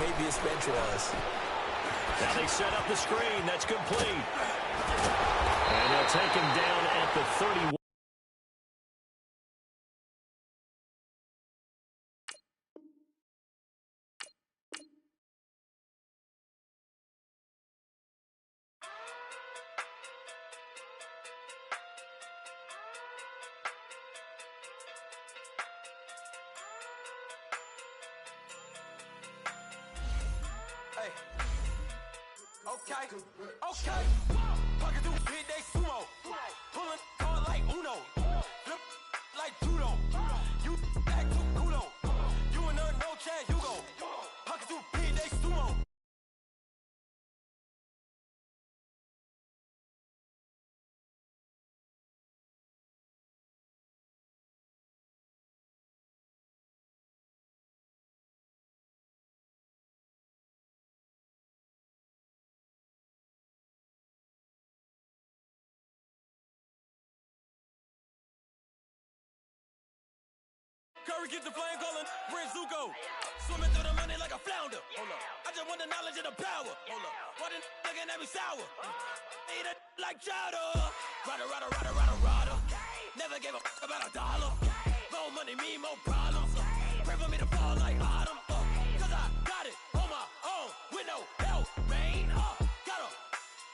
maybe his bench was. Now they set up the screen. That's complete. And they'll take him down at the 31. Okay. Pocket through hit they sumo. Pulling card like Uno. Flip like judo. You act too kudo. You and her no chance, you go. Pocket through hit they sumo. Curry get the flame calling, Prince Zuko. Swimming through the money like a flounder. Hold up. I just want the knowledge and the power. Hold up. Why the looking at me sour? Eat it like chowder. Rada. Never gave a fuck about a dollar. More money mean more problems. Pray for me to fall like autumn. Cause I got it on my own with no help, man. Got a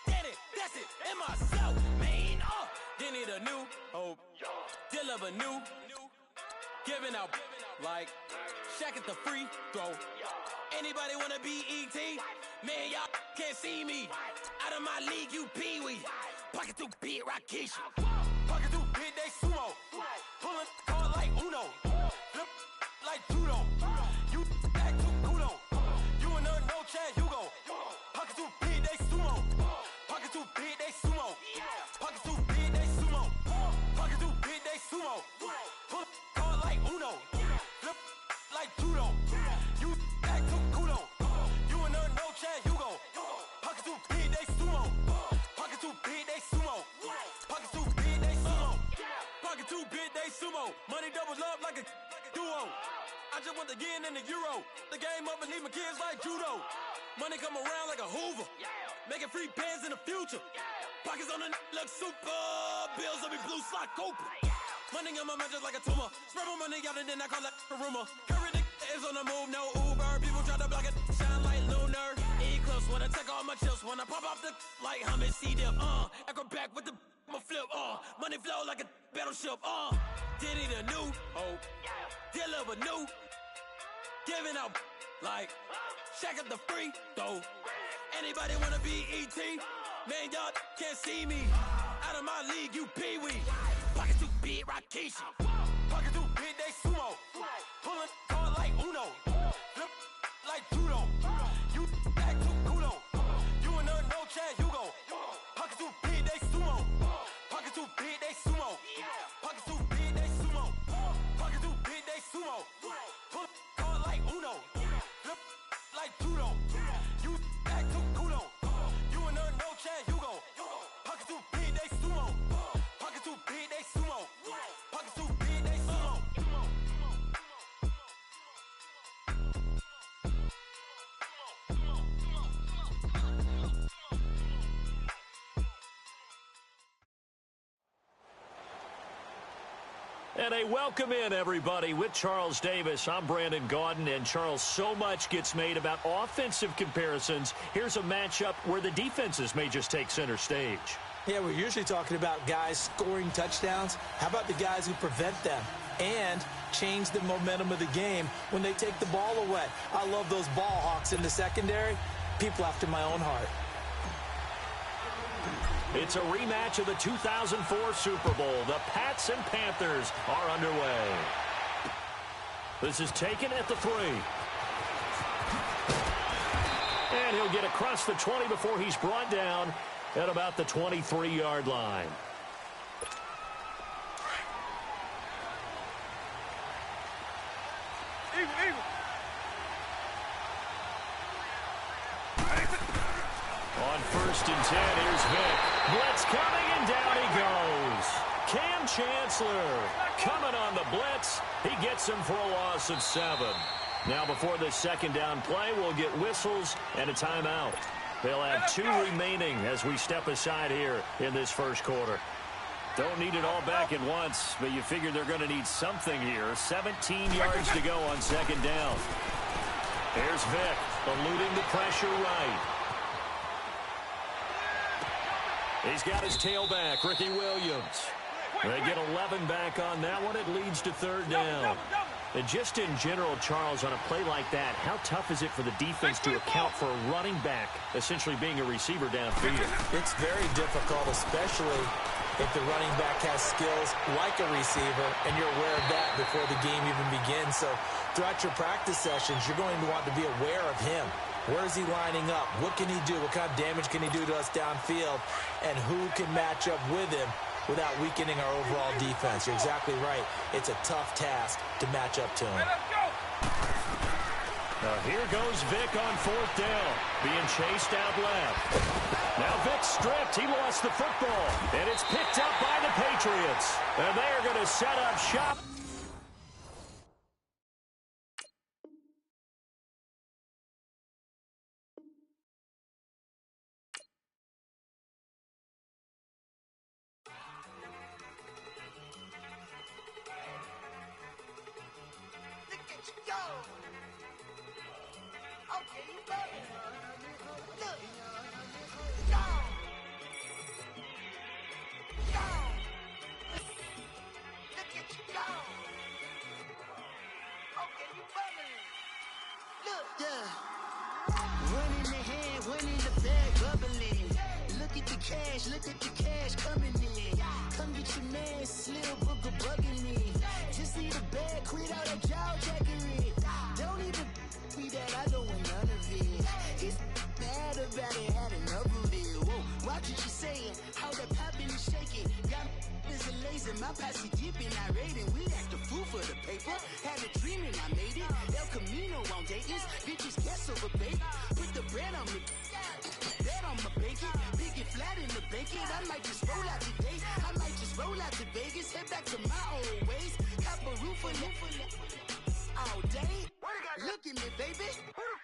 get it, that's it, in myself, man. Didn't need a new hope. Deal of a new. Giving out like Shaq at the free throw. Anybody wanna be ET? Man, y'all can't see me. Out of my league, you pee-wee. Pocket through beat Rakish. Pocket through hit they sumo. Pulling card like Uno. Flip like judo. You act too kudo. You and her no chance, you go. Pocket through hit they sumo. Pocket through hit they sumo. Pocket through hit they sumo. Pocket through hit they sumo. Pull like Uno, flip like judo. You act too kudo. You and her no chance, you go. Pocket too big, they sumo. Pocket too big, they sumo. Pocket too big, they sumo. Pocket too big, they sumo. Money doubles up like a duo. I just want the yen and the euro. The game up and leave my kids like judo. Money come around like a Hoover. Making free bands in the future. Pockets on the look super. Bills will be blue slot Cooper. Money on my mind just like a tumor. Spread my money out and then I call that a rumor. Curry is on the move, no Uber. People try to block it, shine like lunar. Eclipse when I take all my chips. When I pop off the like hummus C-dip. Acrobat with the flip. Money flow like a battleship. Diddy the new hope. Deliver new. Giving out like Shaq at the free throw. Anybody wanna be ET? Man, y'all can't see me. Out of my league, you pee-wee. Pocket too big, Rakish. Pocket too big, they sumo. Pulling card like Uno. Flip like judo. You act too kudo. You and her no chance, you go. Pocket too big, they sumo. Pocket too big, they sumo. Pocket too big, they sumo. Pocket too big, they sumo. Pull card like Uno. Flip like judo. You act too kudo. You and her no chance, you go. Pocket too big, they sumo. Pocket too big, they sumo. Pocket too big, they sumo. And a welcome in, everybody, with Charles Davis. I'm Brandon Gaudin, and Charles, so much gets made about offensive comparisons. Here's a matchup where the defenses may just take center stage. Yeah, we're usually talking about guys scoring touchdowns. How about the guys who prevent them and change the momentum of the game when they take the ball away? I love those ball hawks in the secondary. People after my own heart. It's a rematch of the 2004 Super Bowl. The Pats and Panthers are underway. This is taken at the 3. And he'll get across the 20 before he's brought down at about the 23-yard line. On 1st and 10, here's Vick. Blitz coming, and down he goes. Cam Chancellor coming on the blitz. He gets him for a loss of 7. Now before this second down play, we'll get whistles and a timeout. They'll have 2 remaining as we step aside here in this first quarter. Don't need it all back at once, but you figure they're going to need something here. 17 yards to go on second down. Here's Vick, eluding the pressure right. He's got his tailback, Ricky Williams. They get 11 back on that one. It leads to third down. And just in general, Charles, on a play like that, how tough is it for the defense to account for a running back essentially being a receiver downfield? It's very difficult, especially if the running back has skills like a receiver, and you're aware of that before the game even begins. So throughout your practice sessions, you're going to want to be aware of him. Where is he lining up? What can he do? What kind of damage can he do to us downfield? And who can match up with him without weakening our overall defense? You're exactly right. It's a tough task to match up to him. Now here goes Vick on fourth down, being chased out left. Now Vick stripped. He lost the football, and it's picked up by the Patriots. And they are going to set up shop. Look at the cash coming in. Come get your man, Slim Booker bugging me. Just need a bag, quit all that jaw jackery. Don't even be that, I don't want none of it. He's mad about it, had enough of it. Whoa, watch what you saying, how that poppin' and shaking. Got is a laser, my posse dipping, I raiding. We act a fool for the paper. Had a dream and I made it. El Camino on Dayton's, bitches guess over bait. Put the bread on me. Bet on my bacon, big it flat in the bacon. I might just roll out today. I might just roll out to Vegas, head back to my old ways. Cop a roof all day. Look at me, baby.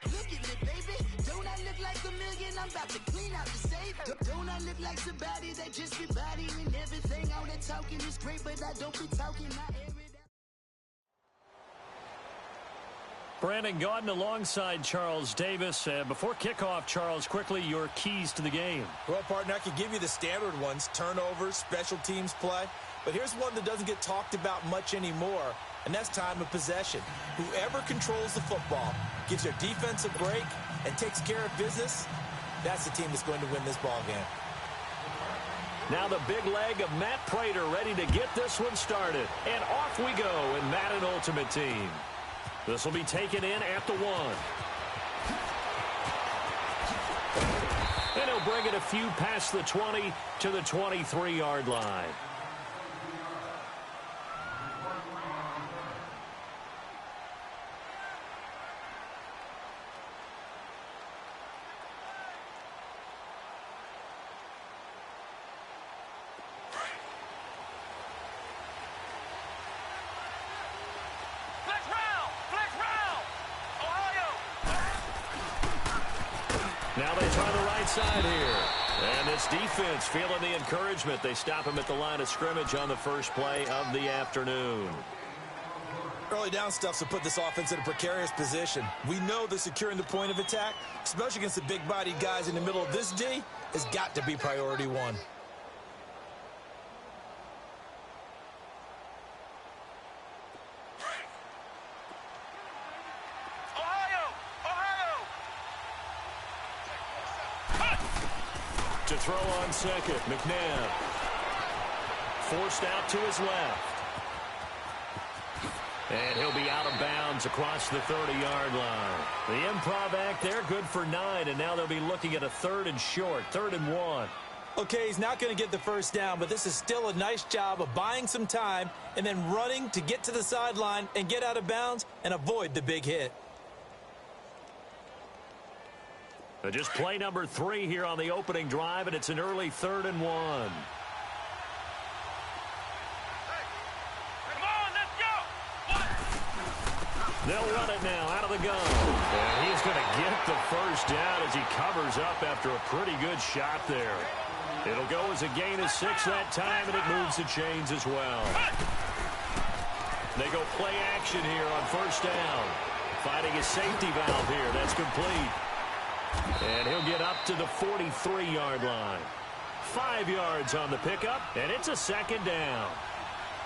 Look at me, baby. Don't I look like a million? I'm about to clean out the safe. Don't I look like somebody that just be bodying everything? All that talking is great, but I don't be talking. I air it out. Brandon Gaudin alongside Charles Davis. Before kickoff, Charles, quickly your keys to the game. Well, partner, I could give you the standard ones, turnovers, special teams play. But here's one that doesn't get talked about much anymore, and that's time of possession. Whoever controls the football, gives their defense a break, and takes care of business, that's the team that's going to win this ball game. Now the big leg of Matt Prater ready to get this one started. And off we go in Madden Ultimate Team. This will be taken in at the 1. And he'll bring it a few past the 20 to the 23-yard line. Now they try the right side here. And this defense feeling the encouragement. They stop him at the line of scrimmage on the first play of the afternoon. Early down stuffs will put this offense in a precarious position. We know that securing the point of attack, especially against the big-bodied guys in the middle of this D, has got to be priority one. To throw on second, McNabb. Forced out to his left. And he'll be out of bounds across the 30-yard line. The improv act there, good for 9, and now they'll be looking at a 3rd and short, 3rd and 1. Okay, he's not going to get the first down, but this is still a nice job of buying some time and then running to get to the sideline and get out of bounds and avoid the big hit. Just play number 3 here on the opening drive, and it's an early 3rd and 1. They'll run it now out of the gun. And he's going to get the first down as he covers up after a pretty good shot there. It'll go as a gain of 6 that time, and it moves the chains as well. They go play action here on first down. Finding a safety valve here. That's complete. And he'll get up to the 43-yard line. 5 yards on the pickup, and it's a second down.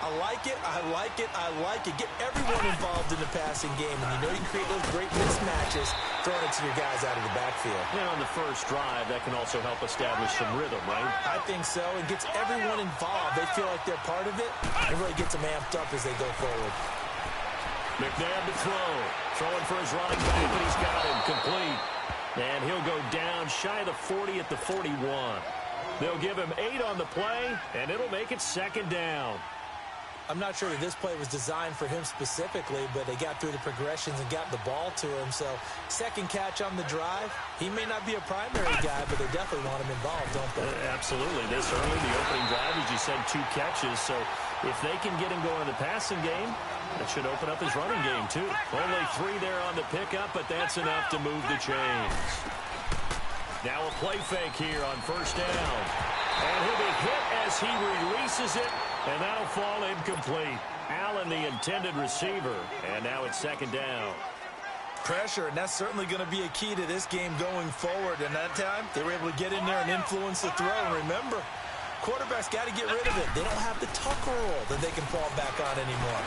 I like it, I like it, I like it. Get everyone involved in the passing game, and you know you can create those great mismatches throwing it to your guys out of the backfield. And on the first drive, that can also help establish some rhythm, right? I think so. It gets everyone involved. They feel like they're part of it. It really gets them amped up as they go forward. McNabb to throw. Throwing for his running back, and he's got him complete. And he'll go down shy of the 40 at the 41. They'll give him 8 on the play, and it'll make it second down. I'm not sure that this play was designed for him specifically, but they got through the progressions and got the ball to him. So second catch on the drive. He may not be a primary guy, but they definitely want him involved, don't they? Absolutely. This early, the opening drive, as you said, 2 catches. So if they can get him going in the passing game, that should open up his running game, too. Only 3 there on the pickup, but that's enough to move the chains. Now a play fake here on first down. And he'll be hit as he releases it, and that'll fall incomplete. Allen, the intended receiver, and now it's second down. Pressure, and that's certainly going to be a key to this game going forward. And that time, they were able to get in there and influence the throw. And remember, quarterbacks got to get rid of it. They don't have the tuck roll that they can fall back on anymore.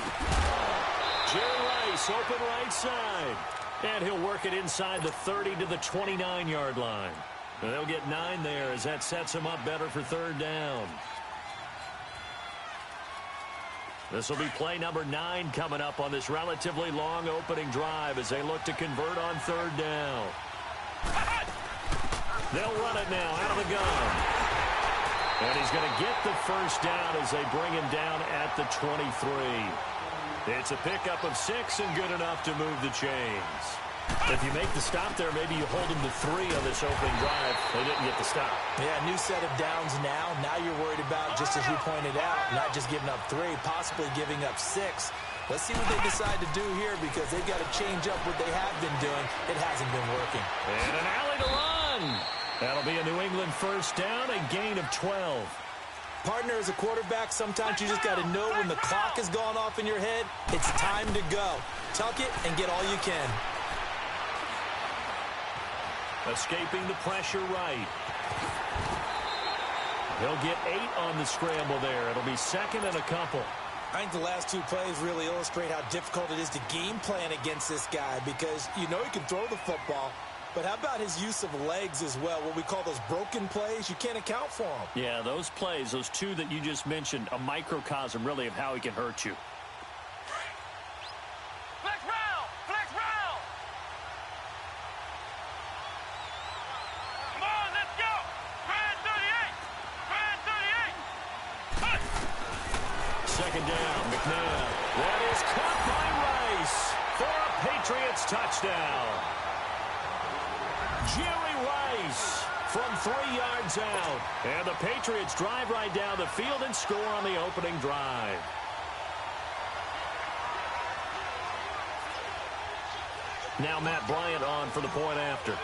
Jerry Rice, open right side. And he'll work it inside the 30 to the 29-yard line. And they'll get 9 there as that sets him up better for third down. This will be play number 9 coming up on this relatively long opening drive as they look to convert on third down. They'll run it now out of the gun. And he's going to get the first down as they bring him down at the 23. It's a pickup of 6 and good enough to move the chains. If you make the stop there, maybe you hold them to 3 on this opening drive. They didn't get the stop. Yeah, new set of downs now. Now you're worried about, just as you pointed out, not just giving up 3, possibly giving up 6. Let's see what they decide to do here because they've got to change up what they have been doing. It hasn't been working. And an alley to run. That'll be a New England first down, a gain of 12. Partner, as a quarterback, sometimes you just got to know when the clock has gone off in your head, it's time to go. Tuck it and get all you can. Escaping the pressure right. He'll get 8 on the scramble there. It'll be second and a couple. I think the last 2 plays really illustrate how difficult it is to game plan against this guy because you know he can throw the football, but how about his use of legs as well? What we call those broken plays, you can't account for them. Yeah, those plays, those 2 that you just mentioned, a microcosm really of how he can hurt you. Flex round! Flex round! Come on, let's go! Grand 38! Grand 38! Second down, McNabb. That is caught by Rice for a Patriots touchdown. Jerry Rice from 3 yards out. And the Patriots drive right down the field and score on the opening drive. Now Matt Bryant on for the point after.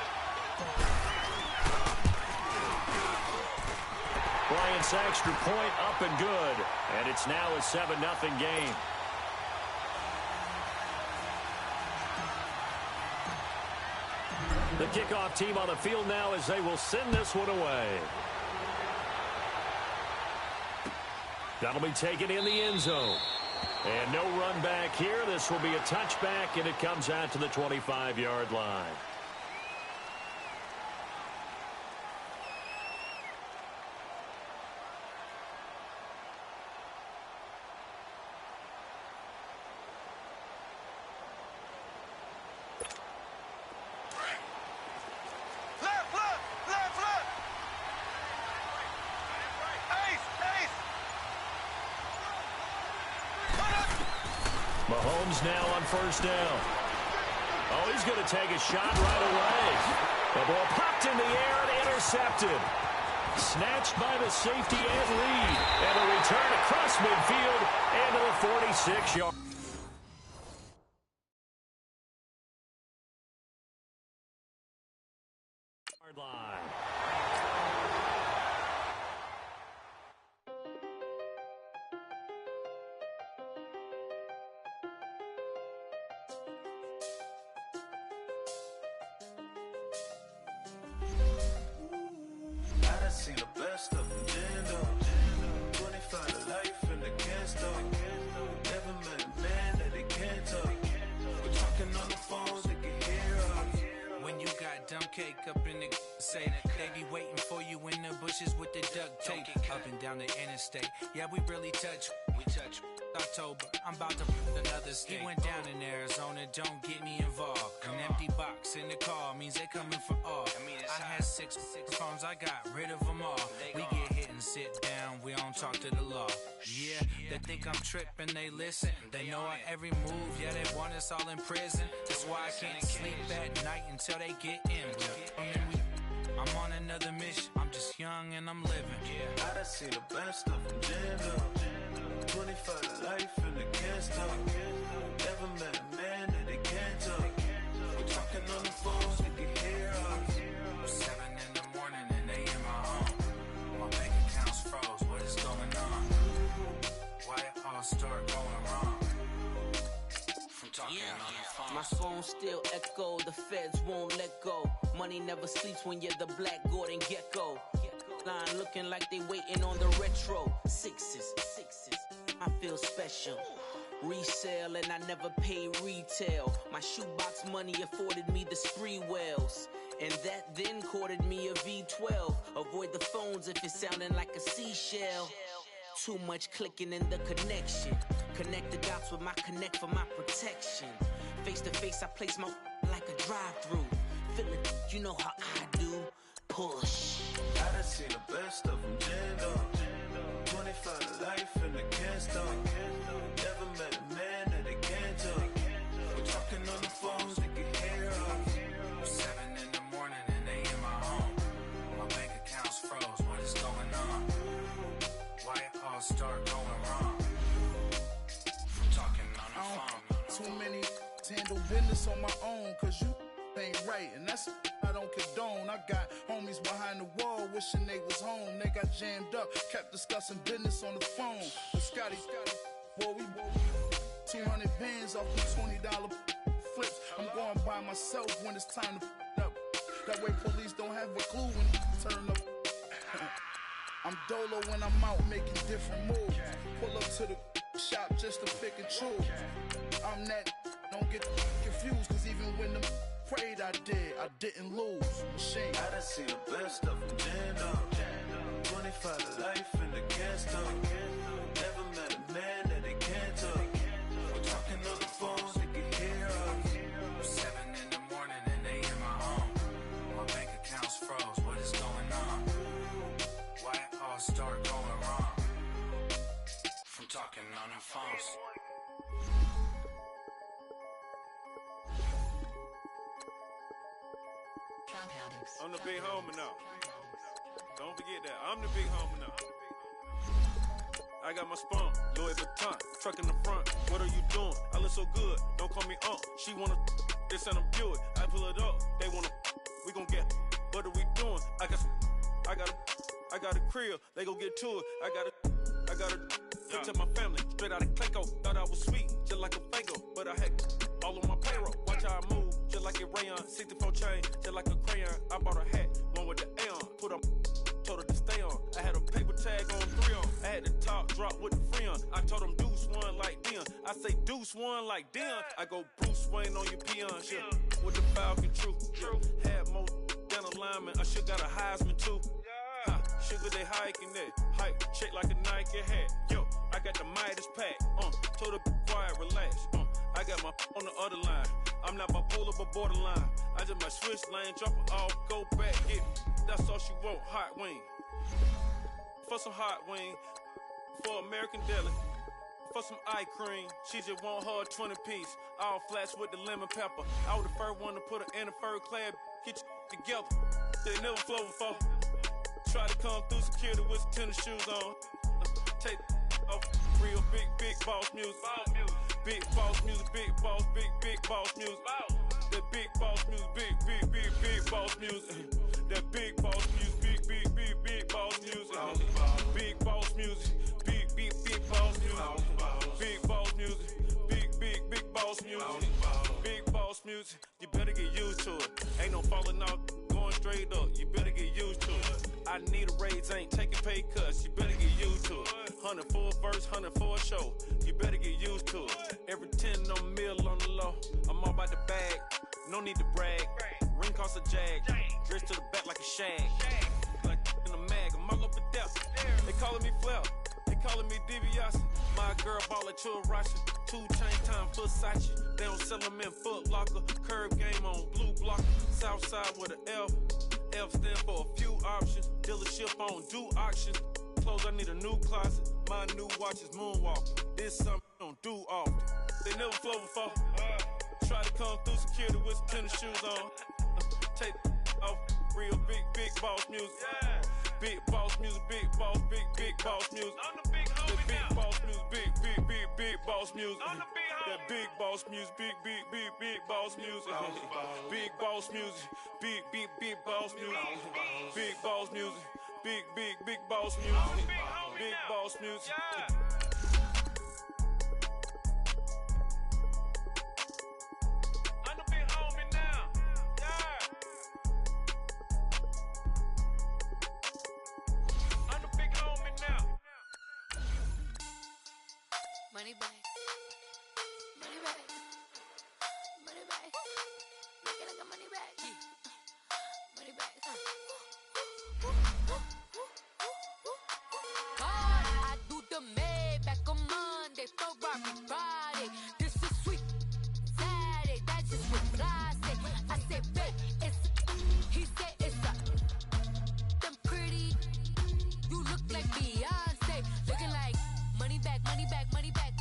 Bryant's extra point up and good. And it's now a 7-0 game. The kickoff team on the field now as they will send this one away. That'll be taken in the end zone. And no run back here. This will be a touchback, and it comes out to the 25-yard line. Mahomes now on first down. Oh, he's going to take a shot right away. The ball popped in the air and intercepted. Snatched by the safety and Reed. And a return across midfield and to the 46-yard. line. I done seen the best of them, Jando. 25 to life in the can't stop. Never met a man that they can't talk. We're talking on the phones, they can hear us. When you got dumb cake up in the say that they be waiting for you in the bushes with the duct tape up and down the interstate. Yeah, we really touch. We touch. October, I'm about to put another state. He went down in Arizona, don't get me involved. An empty box in the car means they coming for all. I had six phones, I got rid of them all. We get hit and sit down, we don't talk to the law. Yeah, they think I'm tripping, they listen. They know our every move, yeah, they want us all in prison. That's why I can't sleep at night until they get in. I'm on another mission, I'm just young and I'm living. I done seen the best of them, Jando. 25 to life in the can't stop. Never met a man that they can't talk. We're talking on the phones, they can hear us. 7 in the morning and they in my home. My bank account's froze, what is going on? Why it all start going wrong? From talking on the phone. My phone still echo, the feds won't let go. Money never sleeps when you're the black Gordon Gecko. Line looking like they waiting on the retro. Sixes, I feel special. Resale and I never pay retail. My shoebox money afforded me the spree wells. And that then courted me a V12. Avoid the phones if it's sounding like a seashell. Too much clicking in the connection. Connect the dots with my connect for my protection. Face to face I place my like a drive-through. Feel it, you know how I do. Push. I done seen the best of them, Jando. 25 to life in the can't stop. Never met a man that they can't talk. We're talking on the phones, they can hear us. 7 in the morning and they in my home. My bank account's froze, what is going on? Why it all start going wrong? From talking on the phone. Too many handle business on my own, cause you ain't right, and that's I don't condone. I got homies behind the wall wishing they was home. They got jammed up, kept discussing business on the phone. But Scotty, boy, we 200 bands off the $20 flips. I'm going by myself when it's time to up. That way police don't have a clue when you turn up. I'm dolo when I'm out making different moves. Pull up to the shop just to pick and choose. I'm that, don't get confused, cause even when the prayed I didn't lose. Machine. I done seen the best of them, Jando. 25 to life in the can't stop. Never met a man that they can't talk. We're talking on the phones, they can hear us. 7 in the morning and they in my home. My bank account's froze, what is going on? Why it all start going wrong? From talking on the phones. I'm the big homie now. Don't forget that. I'm the big homie now. I got my spunk, Louis Vuitton, truck in the front. What are you doing? I look so good. Don't call me She wanna this and I'm Buick. I pull it up. They wanna we gon' get. What are we doing? I got a crib. They gon' get to it. I got a look to my family. Straight out of Clayco. Thought I was sweet, just like a Fago. But I had all on my payroll. Watch how I move, just like a rayon. 64 chain, just like a crayon. I bought a hat, one with the A on. Put on, told her to stay on. I had a paper tag on 3 on. I had the top drop with the free on. I told them Deuce one like Dion. I say Deuce one like Dion. I go Bruce Wayne on your peon. Shit, with the Falcon true. Had more than a lineman. I should got a Heisman too. Ha, sugar they hiking that. Hike, shake like a Nike hat. Yo, I got the Midas pack. Told her be quiet, relax. I got my on the other line. I'm not bipolar, but borderline. I just might switch lane, drop it off, go back, get it. That's all she want, hot wing. For some hot wing, for American deli. For some eye cream, she just want her 20-piece. All flats with the lemon pepper. I was the first one to put her in a fur clad. Get you together. They never flow before. Try to come through security with some tennis shoes on. Take off real big boss music. Big boss music, big boss music. That big boss music, big boss music. That big boss music, big boss music. Big boss music, big boss music. Big boss music, big boss music. Big boss music, you better get used to it. Ain't no falling off, going straight up. You better get used to it. I need a raise, ain't taking pay cuts. You better get used to it. 100 for a verse, 100 for a show. You better get used to it. Every 10 on the mill on the low. I'm all about the bag, no need to brag. Ring cost a jag, dressed to the back like a shag. Like in a mag, I'm all up and down. They calling me Flair, they calling me DiBiase. My girl ball at Churashi, 2 chain time Versace. They don't sell them in Foot Locker. Curb game on blue blocker. South side with an F. F stand for a few options. Dealership on do auctions. Clothes, I need a new closet. My new watch is moonwalking. This something I don't do often. They never flow before. Try to come through security with some tennis shoes on. Take off real big boss music. Big boss music, big boss music. I'm the big homie That big now. boss music, big boss music. I'm the big homie. That big boss music, big boss music. Big boss music, big boss music. Big boss music, big boss music. Big boss music. I'm the big homie now. Yeah. I'm the big homie now. Money back. Money back. Money back. Make it like a money back. Money back. God, I do the Maybach on Monday, Ferrari Friday. This is sweet Saturday. That's just what I say. I say, babe, it's. He said it's a. Them pretty. You look like Beyonce. Looking like money back, money back, money back,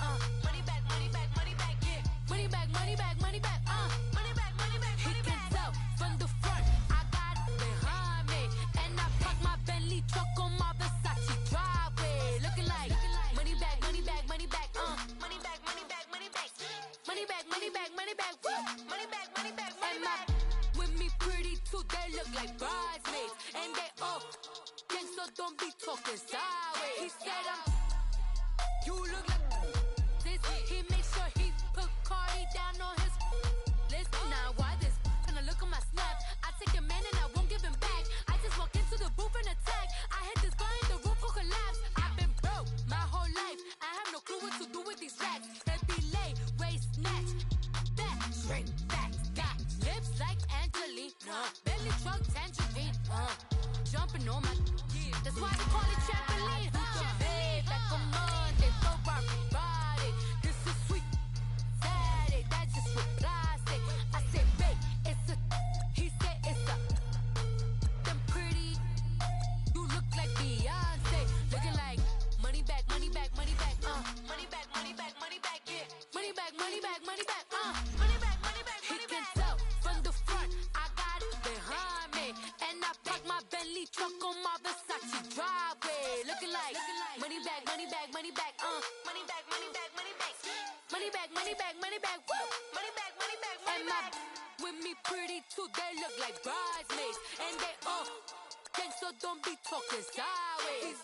money back, money back, money back, yeah. Money back, money back, money back, money back, money back, money back. He can tell from the front, I got it behind me. And I park my Bentley truck on my Versace driveway. Looking like money back, money back, money back, money back, money back, money back. Money back, money back, money back, money back, money back, money back. With me pretty too, they look like bridesmaids. And they all gang, so don't be talking sideways. He said you look like this. He makes sure he put Cardi down on his list. Now why this? Gonna look at my snap. I take a man and I won't give him back. I just walk into the booth and attack. I hit this guy in the roof who collapse. I've been broke my whole life. I have no clue what to do with these racks. Heavy lay, waist snatch, back, shrink, back, got lips like Angelina, belly truck tangerine, jumping on my. That's why they call it trampoline. Hey, back on Monday, Ferrari Friday. This is sweet Saturday. That's just what I say. I say, babe, it's a. He said it's a. Them pretty. You look like Beyonce. Looking like money back, money back, money back, money back, money back, money back, yeah. Money back, money back, money back, money back, money back, money back. He can tell from the front, I got it behind me, and I park my Bentley truck on my Versace driveway. Looking like money back, money back, money back, money back, money back, money back, money back, money back, money back, money back, money back, money back. With me pretty too, they look like bridesmaids, and they all gang, so don't be talking sideways.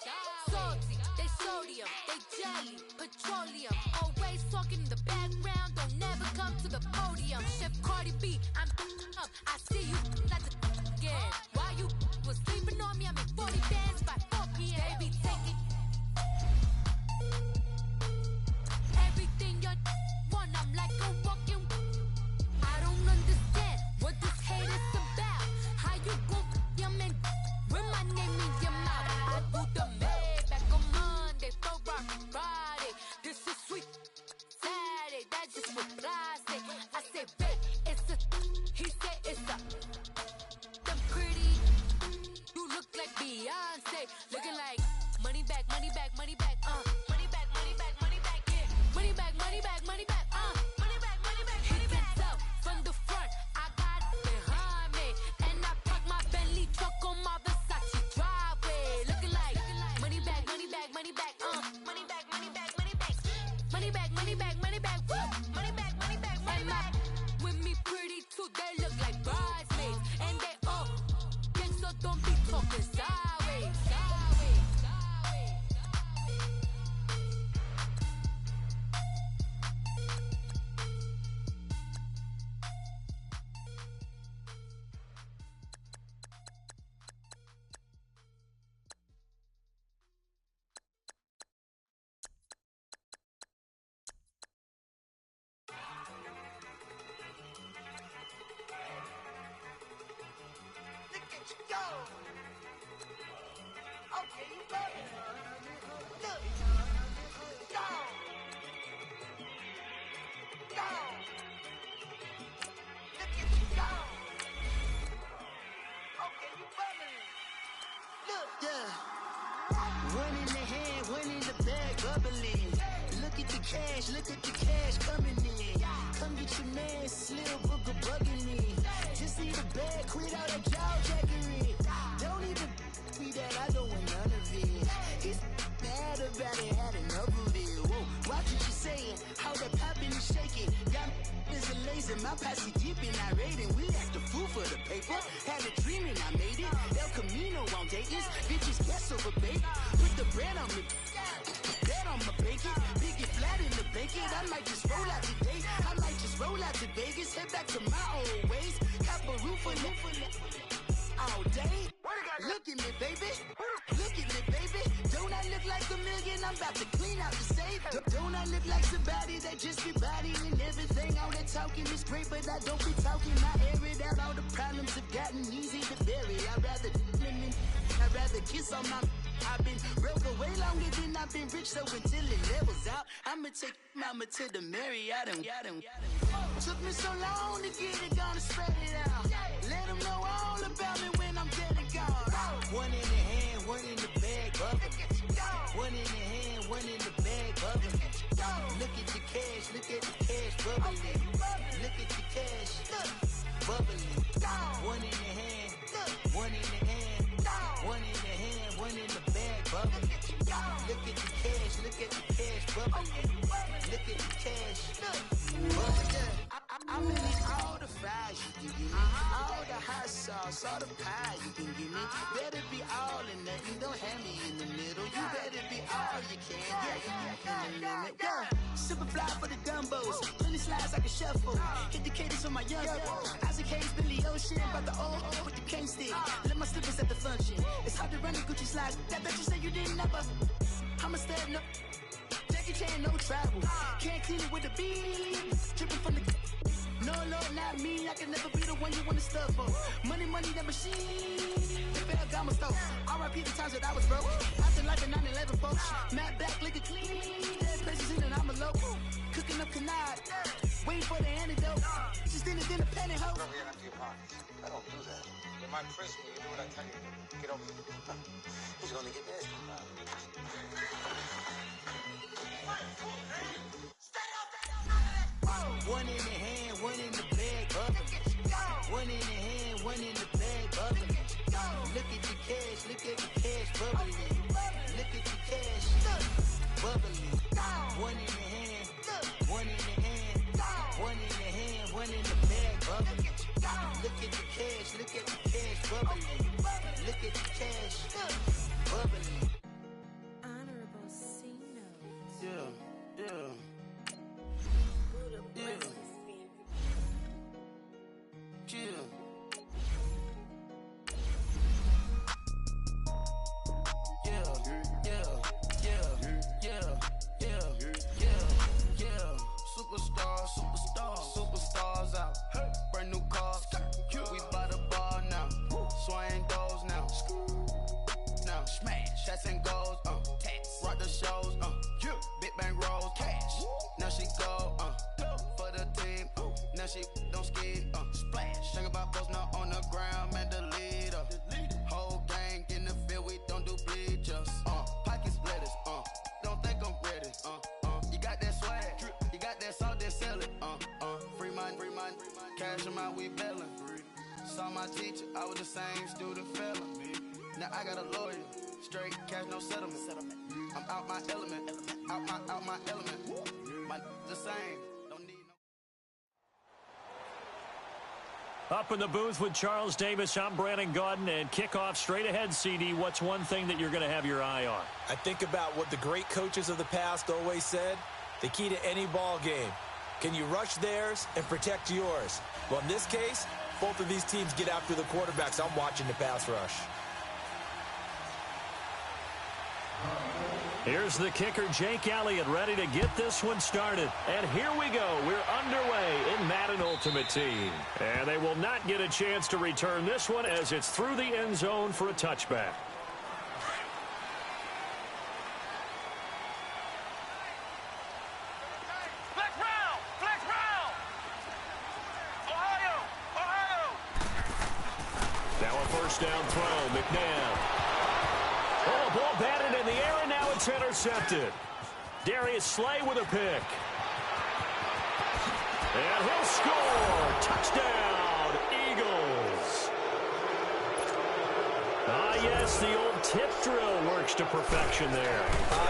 Salty, they sodium, they jelly, petroleum. Always talking in the background, don't never come to the podium. Chef Cardi B, I'm up. I see you like the again. While you was sleeping on me, I make 40 bands by 4 p.m. Baby, take it. Everything you want, I'm like a walking. I don't understand what this hate is about. How you go your man with my name in your mouth? I do the Maybach on Monday, Ferrari Friday. This is sweet Saturday. That's just what I say. I say, babe, it's a. He said it's a. Look, yeah. One in the hand, one in the bag, bubbling. Look at the cash coming in. Come get your man, Slim Booker bugging me. Just need a bag, quit all that jaw jackery. Don't even be that, I don't want none of it. He's mad about it, had enough of it. Whoa, watch what you saying, how that poppin' and shaking. Got is a laser, my posse deep and I raiding. We act the fool for the paper. Had a dream and I made it. El Camino on Dayton's, bitches guess over bait. Put the bread on me, bet on my bacon. Big it flat in the bacon. I might just roll out today. I might just roll out to Vegas. Head back to my old ways. Have a roof for all day. Look at me, baby. Look at me, baby. Don't I look like a million? I'm about to clean out the safe. Don't I look like somebody that just be bodying everything? All that talking is great, but I don't be talking. I air it out. All the problems have gotten easy to bury. I'd rather kiss on my. I've been broke away longer than I've been rich, so until it levels out, I'ma take mama to the Marriott and got him. Took me so long to get it, gonna spread it out. Let them know all about me when I'm dead and gone. One in the hand, one in the bag, bubbling. One in the hand, one in the bag, bubbling. Look at the cash, bubbling. Look at the cash, bubbling. One in the hand, one in the hand, one in the hand, one in the bag, bubbling. Look at the cash, bubbling. Look at the cash, bubbling. I'm in all the fries you can give me, all the hot sauce, all the pie you can give me. Better be all in nothing, don't have me in the middle. You better be all you can, yeah. Super fly for the dumbos, 20 slides like a shuffle. Hit the cadence on my young Isaac Hayes, Billy Ocean, about the old with the cane stick. Let my slippers at the function. It's hard to run the Gucci slides. That bet you say you didn't never. I'ma stand up. Jackie Chan, no travel. Can't clean it with the beat. Dripping from the. No, not me. I can never be the one you wanna stuff for. Money, that machine. The Ferragamo store. R.I.P. the times that I was broke. After life in 9/11, folks. Matte black, liquor clean. Dead places in and I'm a local. Cooking up canard. Waiting for the antidote. Just in a penny hoe. Over here, empty your pockets. I don't do that. You might press me. You do what I tell you to do. Get over here. He's gonna get nasty. One in the hand, one in the bag, bubbling. One in the hand, one in the bag, bubbling. Look at the cash, bubbling. Look at the cash, bubbling. One in the hand, one in the hand, one in the hand, one in the bag, bubbling. Look at the cash, bubbling. Look at the cash, bubbling. Honorable C notes. Yeah. Superstars out. Brand new cars. We buy the ball now. Swing doors now. Now smash. Shots and goals. Tax. Rock the shows. Big bang rolls. Cash. Now she go. For the team. Now she don't ski. Splash. Think about post now on the ground. Man, the leader. Whole gang in the field. We don't do bleachers. Pocket splitters. Don't think I'm ready. You got that swag. You got that salt, then sell it. Free mind. Cash them out, we bellin'. Saw my teacher, I was the same student fella. Now I got a lawyer. Straight cash, no settlement. I'm out my element. Out my element. My the same. Don't need no. Up in the booth with Charles Davis, I'm Brandon Gaudin, and kickoff straight ahead, CD. What's one thing that you're going to have your eye on? I think about what the great coaches of the past always said. The key to any ball game. Can you rush theirs and protect yours? Well, in this case, both of these teams get after the quarterbacks. I'm watching the pass rush. Here's the kicker, Jake Elliott, ready to get this one started. And here we go. We're underway in Madden Ultimate Team. And they will not get a chance to return this one as it's through the end zone for a touchback. Now a first down throw, McNabb. Oh, the ball batted in the air, and now it's intercepted. Darius Slay with a pick. And he'll score. Touchdown, Eagles. Yes, the old tip drill works to perfection there.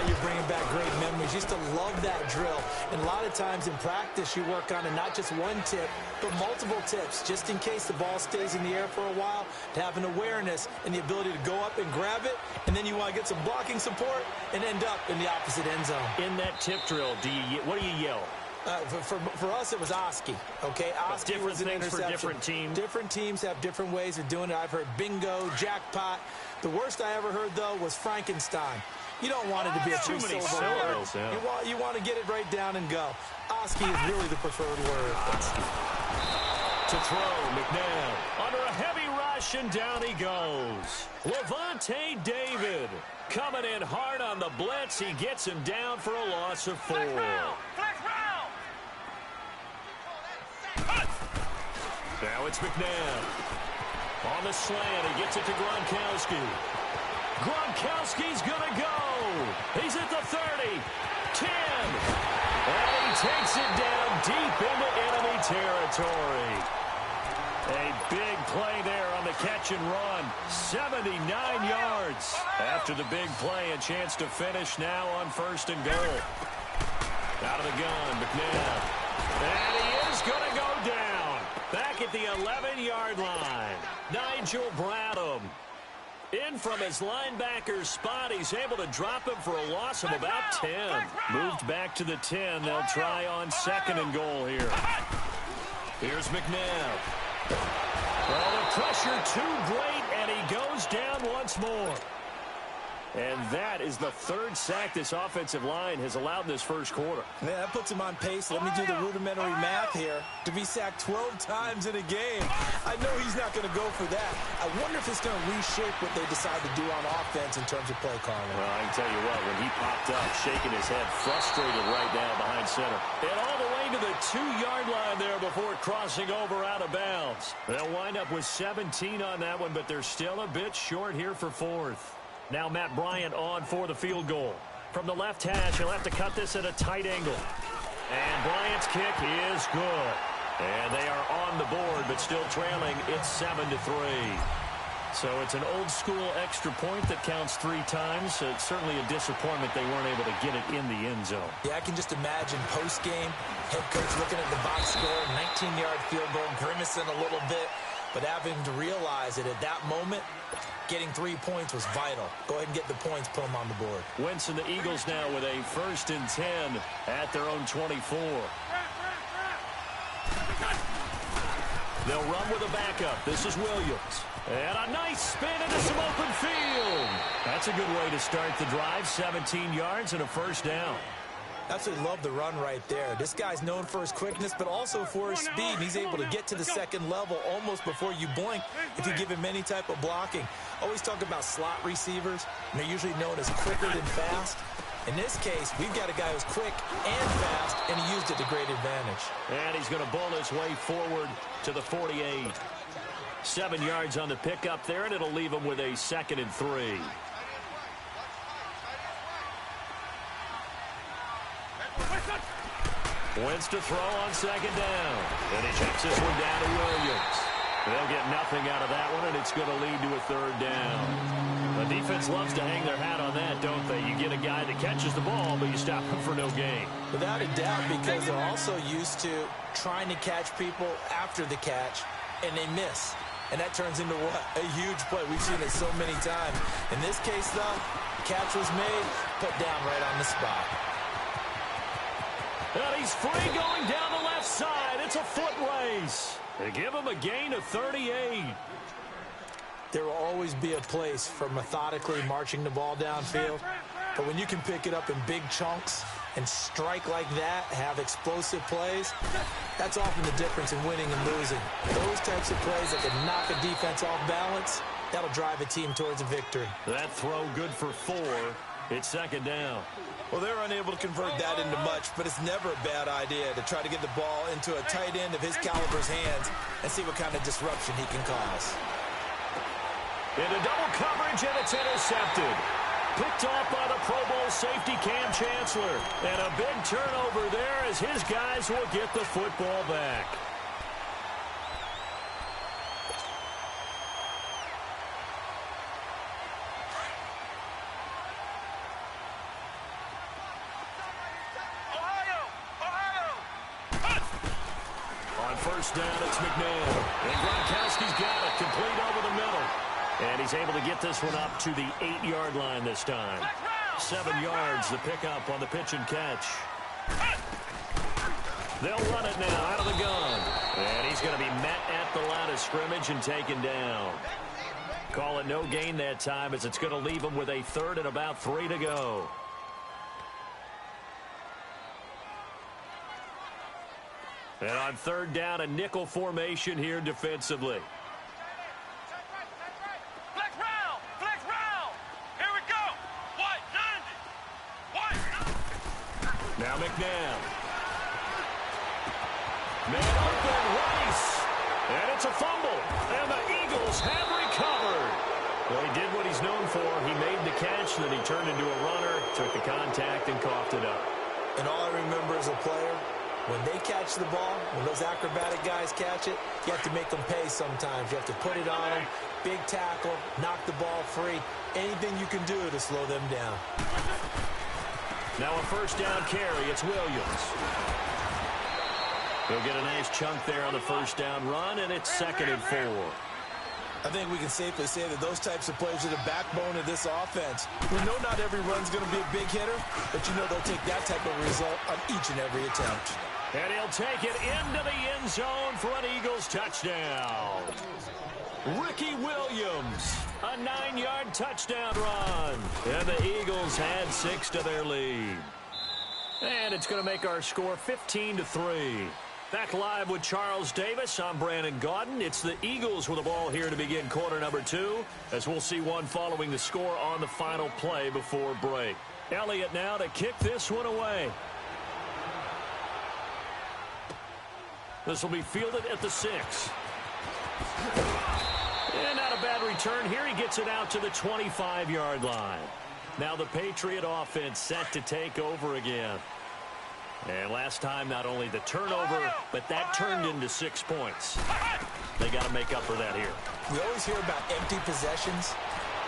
You're bringing back great memories. Used to love that drill. And a lot of times in practice, you work on it, not just one tip, but multiple tips, just in case the ball stays in the air for a while, to have an awareness and the ability to go up and grab it, and then you want to get some blocking support and end up in the opposite end zone. In that tip drill, what do you yell? For us, it was Oski, okay? Oski was an interception. For different teams. Different teams have different ways of doing it. I've heard bingo, jackpot. The worst I ever heard, though, was Frankenstein. You don't want it to be a too many syllable syllables. word. You want to get it right down and go. Oski is really the preferred word. To throw, McNabb under a heavy rush, and down he goes. Levante David coming in hard on the blitz. He gets him down for a loss of 4. Now it's McNabb. On the slant, he gets it to Gronkowski. Gronkowski's going to go. He's at the 30, 10. And he takes it down deep into enemy territory. A big play there on the catch and run. 79 yards. After the big play, a chance to finish now on 1st and goal. Out of the gun, McNabb. And he is going to go down. Back at the 11-yard line. Nigel Bradham. In from his linebacker spot. He's able to him for a loss of about 10. Moved back to the 10. They'll try on 2nd and goal here. Here's McNabb. Well, the pressure too great, and he goes down once more. And that is the 3rd sack this offensive line has allowed in this first quarter. Yeah, that puts him on pace. Let me do the rudimentary math here. To be sacked 12 times in a game, I know he's not going to go for that. I wonder if it's going to reshape what they decide to do on offense in terms of play calling. Well, I can tell you what, when he popped up, shaking his head, frustrated right now behind center. And all the way to the 2-yard line there before crossing over out of bounds. They'll wind up with 17 on that one, but they're still a bit short here for 4th. Now Matt Bryant on for the field goal. From the left hash, he'll have to cut this at a tight angle. And Bryant's kick is good. And they are on the board, but still trailing. It's 7-3. So it's an old-school extra point that counts 3 times. So it's certainly a disappointment they weren't able to get it in the end zone. Yeah, I can just imagine post-game, head coach looking at the box score, 19-yard field goal, grimacing a little bit, but having to realize that at that moment, getting 3 points was vital. Go ahead and get the points, put them on the board. Wentz and the Eagles now with a 1st and 10 at their own 24. They'll run with a backup. This is Williams. And a nice spin into some open field. That's a good way to start the drive. 17 yards and a 1st down. Absolutely love the run right there. This guy's known for his quickness, but also for his speed. And he's able to get to the 2nd level almost before you blink if you give him any type of blocking. Always talk about slot receivers, and they're usually known as quicker than fast. In this case, we've got a guy who's quick and fast, and he used it to great advantage. And he's going to bowl his way forward to the 48. 7 yards on the pickup there, and it'll leave him with a 2nd and 3. Wentz to throw on 2nd down. And he checks this one down to Williams. They'll get nothing out of that one, and it's going to lead to a 3rd down. The defense loves to hang their hat on that, don't they? You get a guy that catches the ball, but you stop him for no gain. Without a doubt, because they're also used to trying to catch people after the catch, and they miss. And that turns into what? A huge play. We've seen it so many times. In this case, though, catch was made, put down right on the spot. And he's free going down the left side. It's a foot race. They give him a gain of 38. There will always be a place for methodically marching the ball downfield. But when you can pick it up in big chunks and strike like that, have explosive plays, that's often the difference in winning and losing. Those types of plays that can knock a defense off balance, that'll drive a team towards a victory. That throw good for 4. It's 2nd down. Well, they're unable to convert that into much, but it's never a bad idea to try to get the ball into a tight end of his caliber's hands and see what kind of disruption he can cause. Into double coverage, and it's intercepted. Picked off by the Pro Bowl safety Cam Chancellor. And a big turnover there as his guys will get the football back. On first down, it's McNabb. And Gronkowski's got it, complete over the middle. And he's able to get this one up to the 8-yard line this time. 7 yards, the pickup on the pitch and catch. They'll run it now out of the gun. And he's going to be met at the line of scrimmage and taken down. Call it no gain that time as it's going to leave him with a third and about 3 to go. And on third down, a nickel formation here defensively. Now McNabb. Man open, Rice. And it's a fumble. And the Eagles have recovered. Well, he did what he's known for. He made the catch, then he turned into a runner, took the contact, and coughed it up. And all I remember as a player, when they catch the ball, when those acrobatic guys catch it, you have to make them pay sometimes. You have to put it on them, big tackle, knock the ball free. Anything you can do to slow them down. Now a first down carry. It's Williams. He'll get a nice chunk there on the first down run, and it's 2nd and 4. I think we can safely say that those types of plays are the backbone of this offense. We know not every run's going to be a big hitter, but you know they'll take that type of result on each and every attempt. And he'll take it into the end zone for an Eagles touchdown. Ricky Williams, a 9-yard touchdown run. And the Eagles had 6 to their lead. And it's going to make our score 15-3. Back live with Charles Davis. I'm Brandon Gaudin. It's the Eagles with the ball here to begin quarter number 2, as we'll see one following the score on the final play before break. Elliott now to kick this one away. This will be fielded at the 6. And not a bad return here. He gets it out to the 25-yard line. Now the Patriot offense set to take over again. And last time, not only the turnover, but that turned into 6 points. They got to make up for that here. We always hear about empty possessions,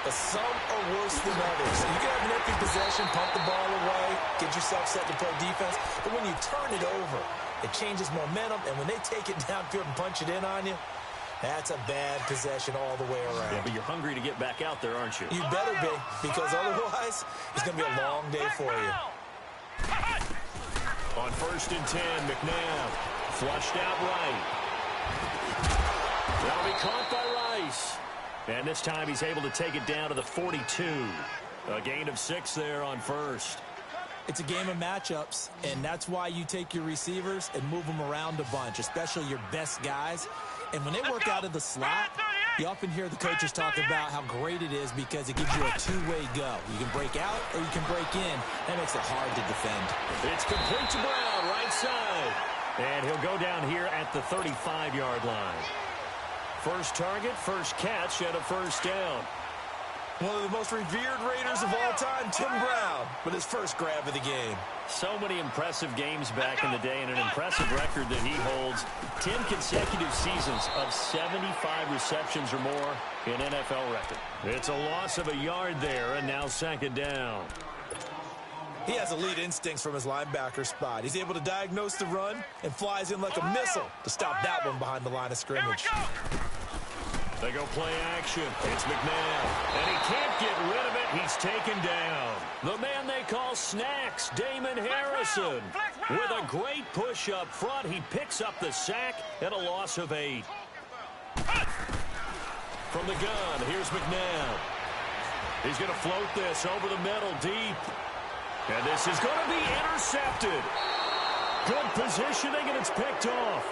but some are worse than others. You can have an empty possession, pump the ball away, get yourself set to play defense, but when you turn it over, it changes momentum, and when they take it downfield and punch it in on you, that's a bad possession all the way around. Yeah, but you're hungry to get back out there, aren't you? You better be, because otherwise, it's going to be a long day for you. On 1st and 10, McNabb flushed out right. That'll be caught by Rice. And this time he's able to take it down to the 42. A gain of 6 there on first. It's a game of matchups, and that's why you take your receivers and move them around a bunch, especially your best guys. And when they work out of the slot, you often hear the coaches talk about how great it is because it gives you a two-way go. You can break out or you can break in. That makes it hard to defend. It's complete to Brown, right side. And he'll go down here at the 35-yard line. First target, first catch, and a first down. One of the most revered Raiders of all time, Tim Brown, with his first grab of the game. So many impressive games back in the day, and an impressive record that he holds. 10 consecutive seasons of 75 receptions or more in NFL record. It's a loss of a yard there, and now 2nd down. He has elite instincts from his linebacker spot. He's able to diagnose the run and flies in like a missile to stop that one behind the line of scrimmage. They go play action. It's McNabb. And he can't get rid of it. He's taken down. The man they call Snacks, Damon Harrison. With a great push up front, he picks up the sack and a loss of 8. From the gun, here's McNabb. He's going to float this over the middle deep. And this is going to be intercepted. Good positioning, and it's picked off.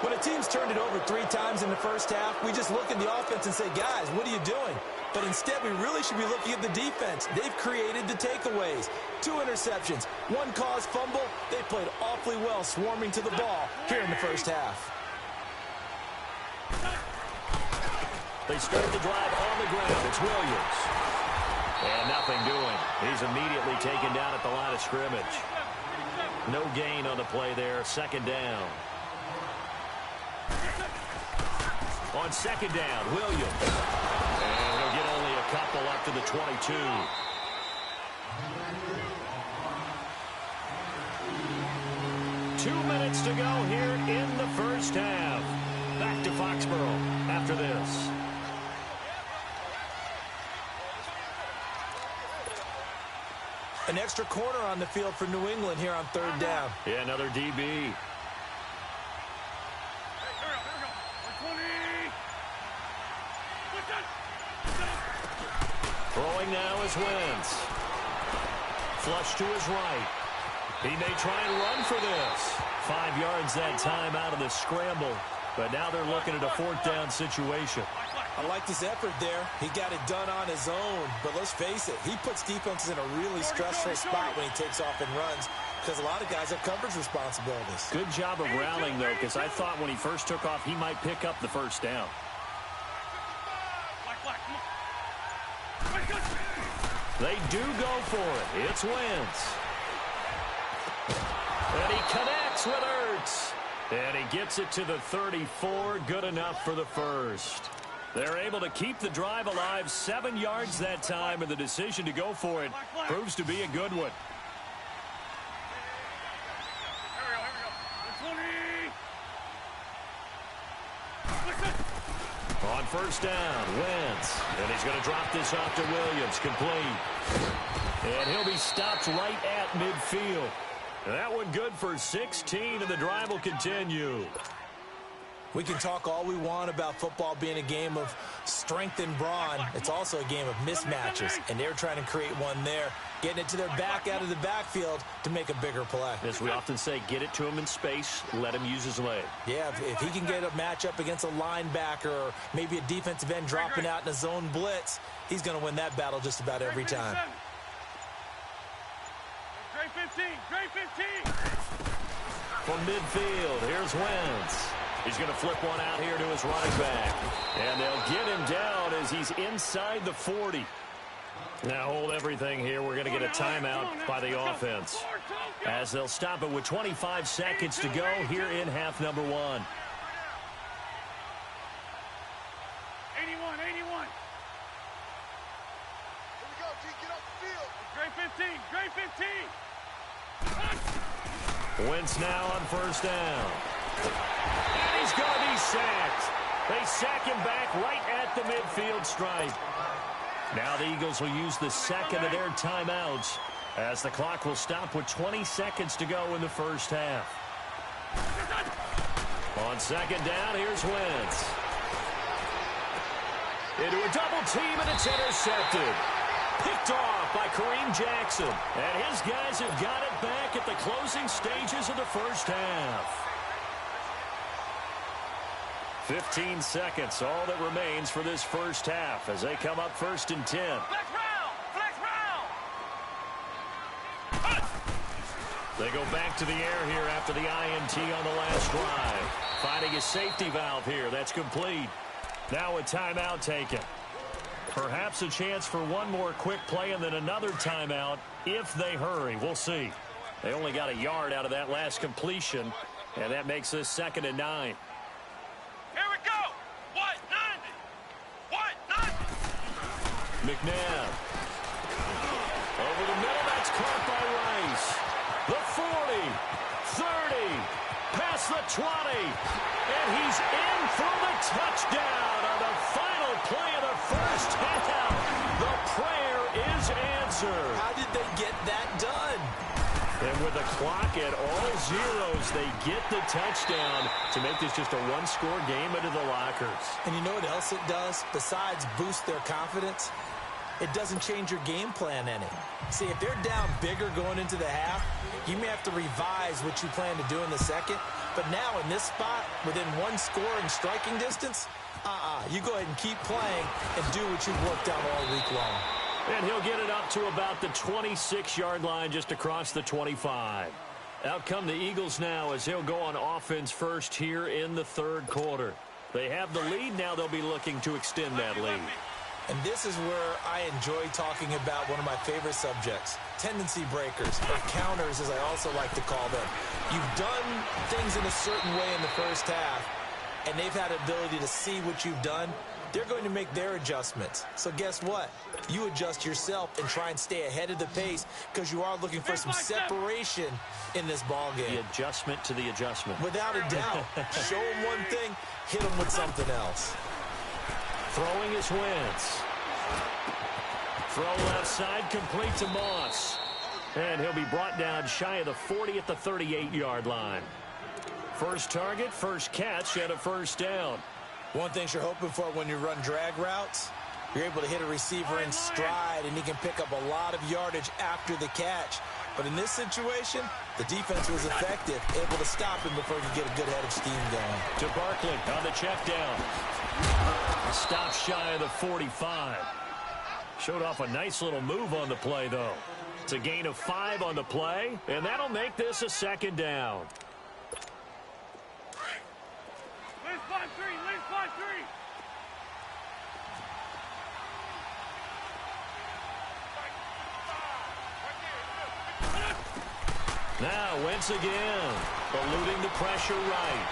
When a team's turned it over 3 times in the first half, we just look at the offense and say, guys, what are you doing? But instead, we really should be looking at the defense. They've created the takeaways. 2 interceptions, 1 caused fumble. They played awfully well swarming to the ball here in the first half. They start the drive on the ground. It's Williams. And nothing doing. He's immediately taken down at the line of scrimmage. No gain on the play there. Second down. On second down, Williams. And he'll get only a couple up to the 22. Two minutes to go here in the first half. Back to Foxborough after this. An extra corner on the field for New England here on third down. Yeah, another DB. Throwing now is Wentz. Flush to his right. He may try and run for this. 5 yards that time out of the scramble. But now they're looking at a fourth down situation. I liked his effort there. He got it done on his own. But let's face it, he puts defenses in a really stressful spot when he takes off and runs because a lot of guys have coverage responsibilities. Good job of rallying, though, because I thought when he first took off, he might pick up the first down. They do go for it. It's Wentz. And he connects with Ertz. And he gets it to the 34. Good enough for the first. They're able to keep the drive alive. 7 yards that time, and the decision to go for it proves to be a good one. On first down, Wentz. And he's going to drop this off to Williams. Complete. And he'll be stopped right at midfield. And that one good for 16, and the drive will continue. We can talk all we want about football being a game of strength and brawn. It's also a game of mismatches, and they're trying to create one there, getting it to their back out of the backfield to make a bigger play. As we often say, get it to him in space, let him use his leg. Yeah, if he can get a matchup against a linebacker or maybe a defensive end dropping out in a zone blitz, he's going to win that battle just about every time. From midfield, here's Wentz. He's going to flip one out here to his running back. And they'll get him down as he's inside the 40. Now hold everything here. We're going to get a timeout by the offense, as they'll stop it with 25 seconds to go here in half number one. 81. Here we go, G. Get off the field. Great 15. Wentz now on first down. And he's going to be sacked. They sack him back right at the midfield stripe. Now the Eagles will use the second of their timeouts as the clock will stop with 20 seconds to go in the first half. On second down, here's Wentz. Into a double team, and it's intercepted. Picked off by Kareem Jackson. And his guys have got it back at the closing stages of the first half. 15 seconds, all that remains for this first half as they come up first and 10. Flex round. They go back to the air here after the INT on the last drive. Finding a safety valve here. That's complete. Now a timeout taken. Perhaps a chance for one more quick play and then another timeout if they hurry. We'll see. They only got a yard out of that last completion, and that makes this 2nd and 9. Here we go. What? 90. McNabb. Over the middle, that's caught by Rice. The 40, 30, past the 20, and he's in for the touchdown on the final play of the first half. The prayer is answered. How did they get that done? And with the clock at all zeros, they get the touchdown to make this just a one-score game into the lockers. And you know what else it does? Besides boost their confidence, it doesn't change your game plan any. See, if they're down bigger going into the half, you may have to revise what you plan to do in the second. But now in this spot, within one score and striking distance, you go ahead and keep playing and do what you've worked on all week long. And he'll get it up to about the 26-yard line just across the 25. Out come the Eagles now as they'll go on offense first here in the third quarter. They have the lead. Now they'll be looking to extend that lead. And this is where I enjoy talking about one of my favorite subjects, tendency breakers, or counters as I also like to call them. You've done things in a certain way in the first half, and they've had the ability to see what you've done. They're going to make their adjustments. So guess what? You adjust yourself and try and stay ahead of the pace because you are looking for some separation in this ball game. The adjustment to the adjustment. Without a doubt. Show them one thing, hit them with something else. Throwing is Wentz. Throw left side, complete to Moss. And he'll be brought down shy of the 40 at the 38-yard line. First target, first catch, and a first down. One thing you're hoping for when you run drag routes, you're able to hit a receiver in stride, and he can pick up a lot of yardage after the catch. But in this situation, the defense was effective, able to stop him before he could get a good head of steam going. To Barkley on the check down. Stop shy of the 45. Showed off a nice little move on the play, though. It's a gain of 5 on the play, and that'll make this a second down. Now Wentz again, eluding the pressure right.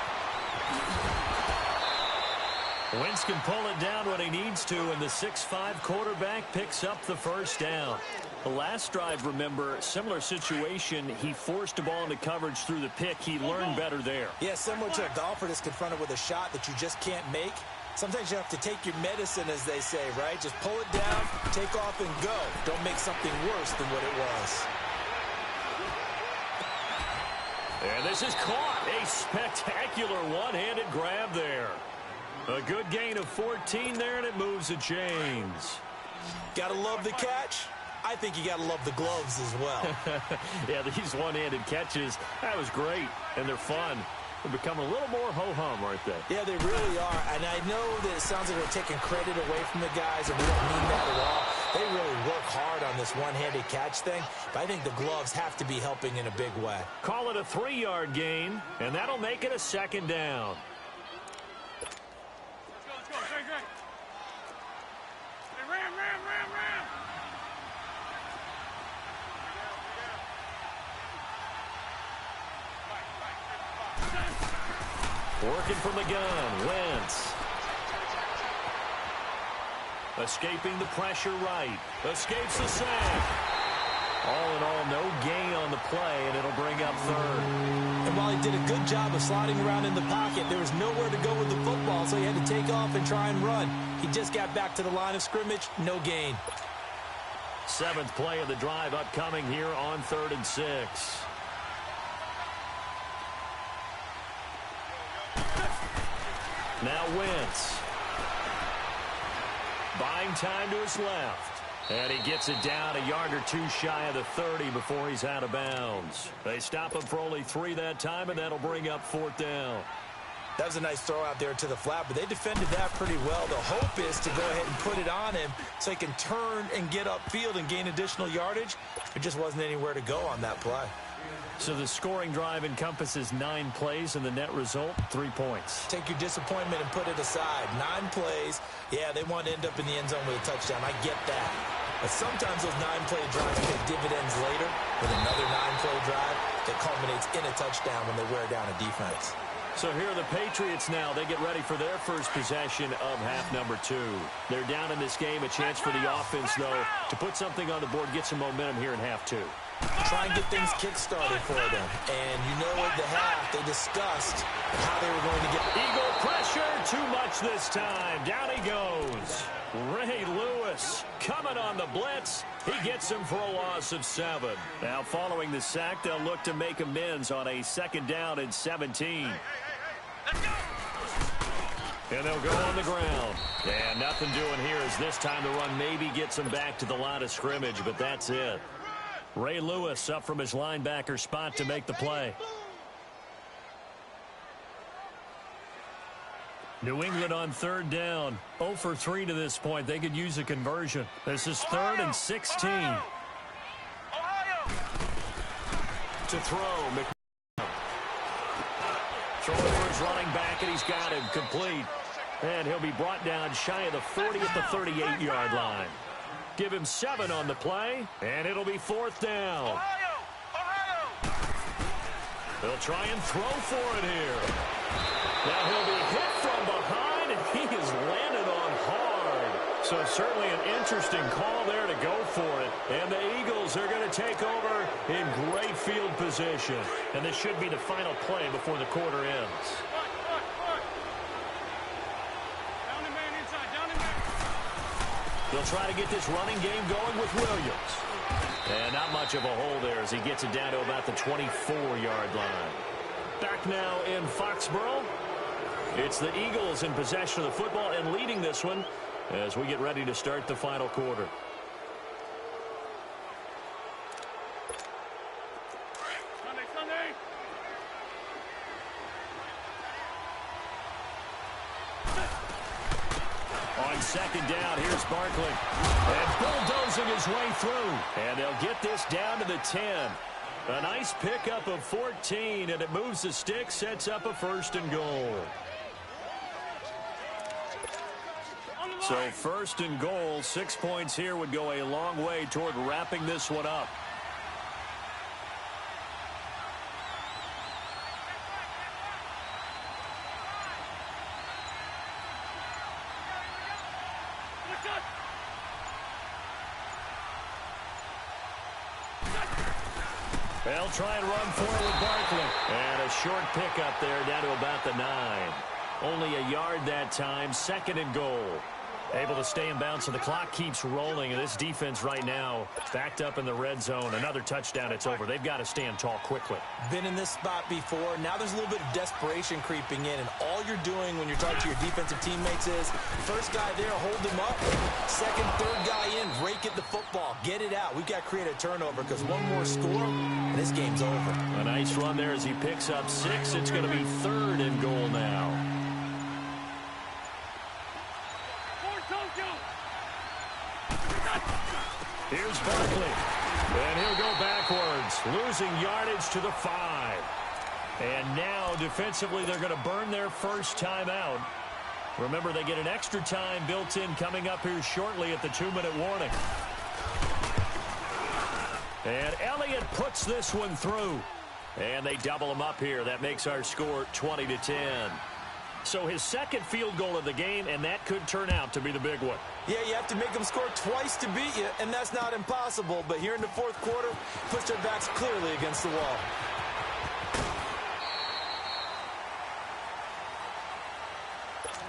Wentz can pull it down when he needs to, and the 6'5" quarterback picks up the first down. The last drive, remember, similar situation. He forced the ball into coverage through the pick. He learned better there. Yeah, similar to a golfer that's confronted with a shot that you just can't make. Sometimes you have to take your medicine, as they say, right? Just pull it down, take off, and go. Don't make something worse than what it was. And this is caught. A spectacular one-handed grab there. A good gain of 14 there, and it moves the chains. Gotta love the catch. I think you gotta love the gloves as well. Yeah, these one-handed catches, that was great, and they're fun. They become a little more ho-hum, aren't they? Yeah, they really are. And I know that it sounds like they're taking credit away from the guys, and we don't mean that at all. They really work hard on this one-handed catch thing, but I think the gloves have to be helping in a big way. Call it a 3-yard gain, and that'll make it a second down. Let's go. Great. Hey, ram. Working from the gun, Wentz. Escaping the pressure right. Escapes the sack. All in all, no gain on the play, and it'll bring up third. And while he did a good job of sliding around in the pocket, there was nowhere to go with the football, so he had to take off and try and run. He just got back to the line of scrimmage, no gain. 7th play of the drive upcoming here on 3rd and 6. Now Wentz. Buying time to his left. And he gets it down a yard or two shy of the 30 before he's out of bounds. They stop him for only 3 that time, and that'll bring up 4th down. That was a nice throw out there to the flat, but they defended that pretty well. The hope is to go ahead and put it on him so he can turn and get upfield and gain additional yardage. There just wasn't anywhere to go on that play. So the scoring drive encompasses 9 plays, and the net result, 3 points. Take your disappointment and put it aside. 9 plays. Yeah, they want to end up in the end zone with a touchdown. I get that. But sometimes those 9-play drives pay dividends later with another 9-play drive that culminates in a touchdown when they wear down a defense. So here are the Patriots now. They get ready for their first possession of half number 2. They're down in this game. A chance for the offense, though, to put something on the board, get some momentum here in half 2. Try and get things kick-started for them. And you know at the half, they discussed how they were going to get... Eagle pressure, too much this time. Down he goes. Ray Lewis coming on the blitz. He gets him for a loss of 7. Now following the sack, they'll look to make amends on a 2nd down and 17. And they'll go on the ground. And nothing doing here as this time the run maybe gets them back to the line of scrimmage, but that's it. Ray Lewis up from his linebacker spot to make the play. New England on 3rd down. 0 for 3 to this point. They could use a conversion. This is 3rd and 16. To throw. Throwing for his running back, and he's got him complete. And he'll be brought down shy of the 40 at the 38-yard line. Give him 7 on the play, and it'll be 4th down. They'll try and throw for it here. Now he'll be hit from behind, and he is landed on hard. So certainly an interesting call there to go for it. And the Eagles are going to take over in great field position. And this should be the final play before the quarter ends. They'll try to get this running game going with Williams. And not much of a hole there as he gets it down to about the 24-yard line. Back now in Foxborough. It's the Eagles in possession of the football and leading this one as we get ready to start the final quarter. Sunday. On second down, here's Barkley. And bulldozing his way through. And they'll get this down to the 10. A nice pickup of 14, and it moves the stick, sets up a 1st and goal. So 1st and goal, 6 points here would go a long way toward wrapping this one up. They'll try and run for it with Barkley. And a short pickup there down to about the 9. Only a yard that time, 2nd and goal. Able to stay in bounds, so the clock keeps rolling. And this defense right now backed up in the red zone. Another touchdown, it's over. They've got to stand tall quickly. Been in this spot before. Now there's a little bit of desperation creeping in. And all you're doing when you're talking to your defensive teammates is, first guy there, hold him up. Second, third guy in, rake at the football. Get it out. We've got to create a turnover because one more score, and this game's over. A nice run there as he picks up 6. It's going to be 3rd and goal now. Here's Barkley, and he'll go backwards, losing yardage to the 5. And now, defensively, they're going to burn their first timeout. Remember, they get an extra time built in coming up here shortly at the 2-minute warning. And Elliott puts this one through. And they double him up here. That makes our score 20-10. So his 2nd field goal of the game, and that could turn out to be the big one. Yeah, you have to make them score twice to beat you, and that's not impossible. But here in the 4th quarter, puts their backs clearly against the wall.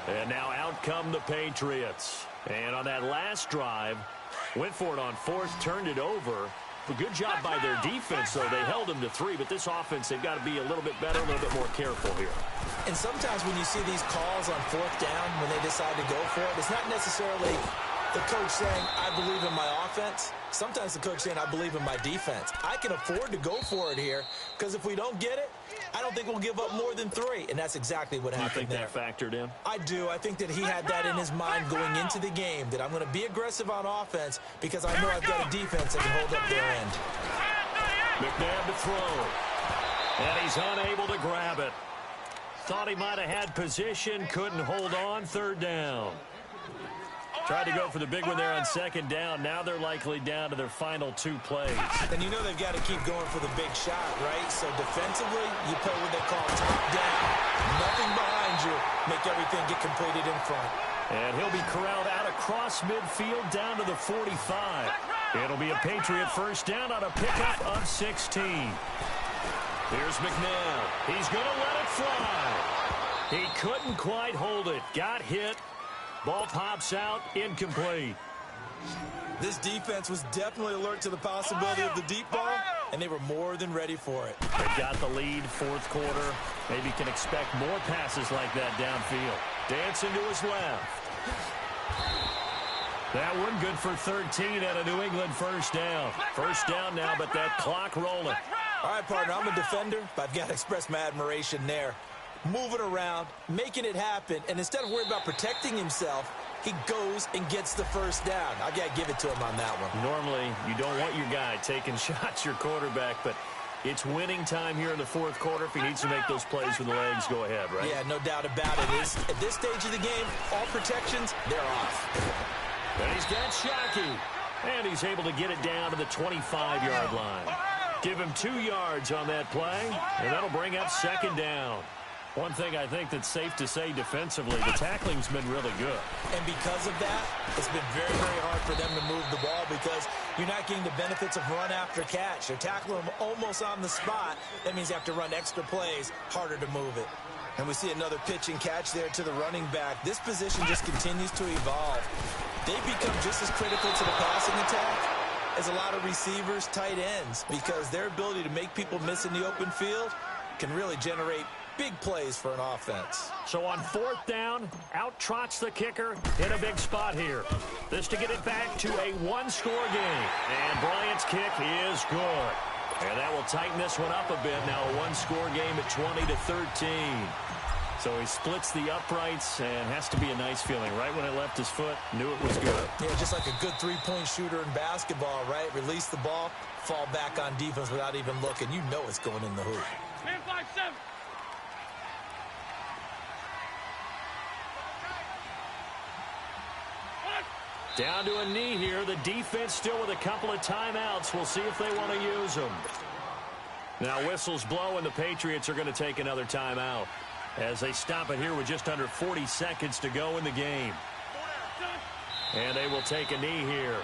And now out come the Patriots. And on that last drive, went for it on 4th, turned it over. A good job by their defense, though. They held them to 3, but this offense, they've got to be a little bit better, a little bit more careful here. And sometimes when you see these calls on 4th down, when they decide to go for it, it's not necessarily the coach saying, I believe in my offense. Sometimes the coach saying, I believe in my defense. I can afford to go for it here, because if we don't get it, I don't think we'll give up more than 3. And that's exactly what happened there. You think that factored in? I do. I think that he had that in his mind going into the game, that I'm going to be aggressive on offense because I know I've got a defense that can hold up their end. McNabb to throw. And he's unable to grab it. Thought he might have had position, couldn't hold on, 3rd down. Tried to go for the big one there on 2nd down. Now they're likely down to their final 2 plays. And you know they've got to keep going for the big shot, right? So defensively, you play what they call top down. Nothing behind you. Make everything get completed in front. And he'll be corralled out across midfield down to the 45. It'll be a Patriot 1st down on a pickup of 16. Here's McNabb. He's going to let it fly. He couldn't quite hold it. Got hit. Ball pops out, incomplete. This defense was definitely alert to the possibility of the deep ball, and they were more than ready for it. They got the lead, 4th quarter. Maybe can expect more passes like that downfield. Dancing to his left. That one good for 13 at a New England 1st down. 1st down now, but that clock rolling. All right, partner, I'm a defender, but I've got to express my admiration there. Moving around, making it happen, and instead of worrying about protecting himself, he goes and gets the 1st down. I got to give it to him on that one. Normally, you don't want your guy taking shots, your quarterback, but It's winning time here in the fourth quarter. If he needs to make those plays with the legs, go ahead, right? Yeah, no doubt about it. At this stage of the game, all protections, they're off. And he's got Shockey. And he's able to get it down to the 25-yard line. Give him 2 yards on that play, and that'll bring up second down. One thing I think that's safe to say defensively, the tackling's been really good. And because of that, it's been very, very hard for them to move the ball because you're not getting the benefits of run after catch. They're tackling them almost on the spot. That means you have to run extra plays, harder to move it. And we see another pitch and catch there to the running back. This position just continues to evolve. They become just as critical to the passing attack as a lot of receivers, tight ends, because their ability to make people miss in the open field can really generate big plays for an offense. So on fourth down, out trots the kicker in a big spot here. This to get it back to a one-score game. And Bryant's kick is good. And that will tighten this one up a bit. Now a one-score game at 20-13. So he splits the uprights and has to be a nice feeling. Right when it left his foot, knew it was good. Yeah, just like a good three-point shooter in basketball, right? Release the ball, fall back on defense without even looking. You know it's going in the hoop. 10-5-7. Down to a knee here. The defense still with a couple of timeouts. We'll see if they want to use them. Now whistles blow and the Patriots are going to take another timeout as they stop it here with just under 40 seconds to go in the game. And they will take a knee here.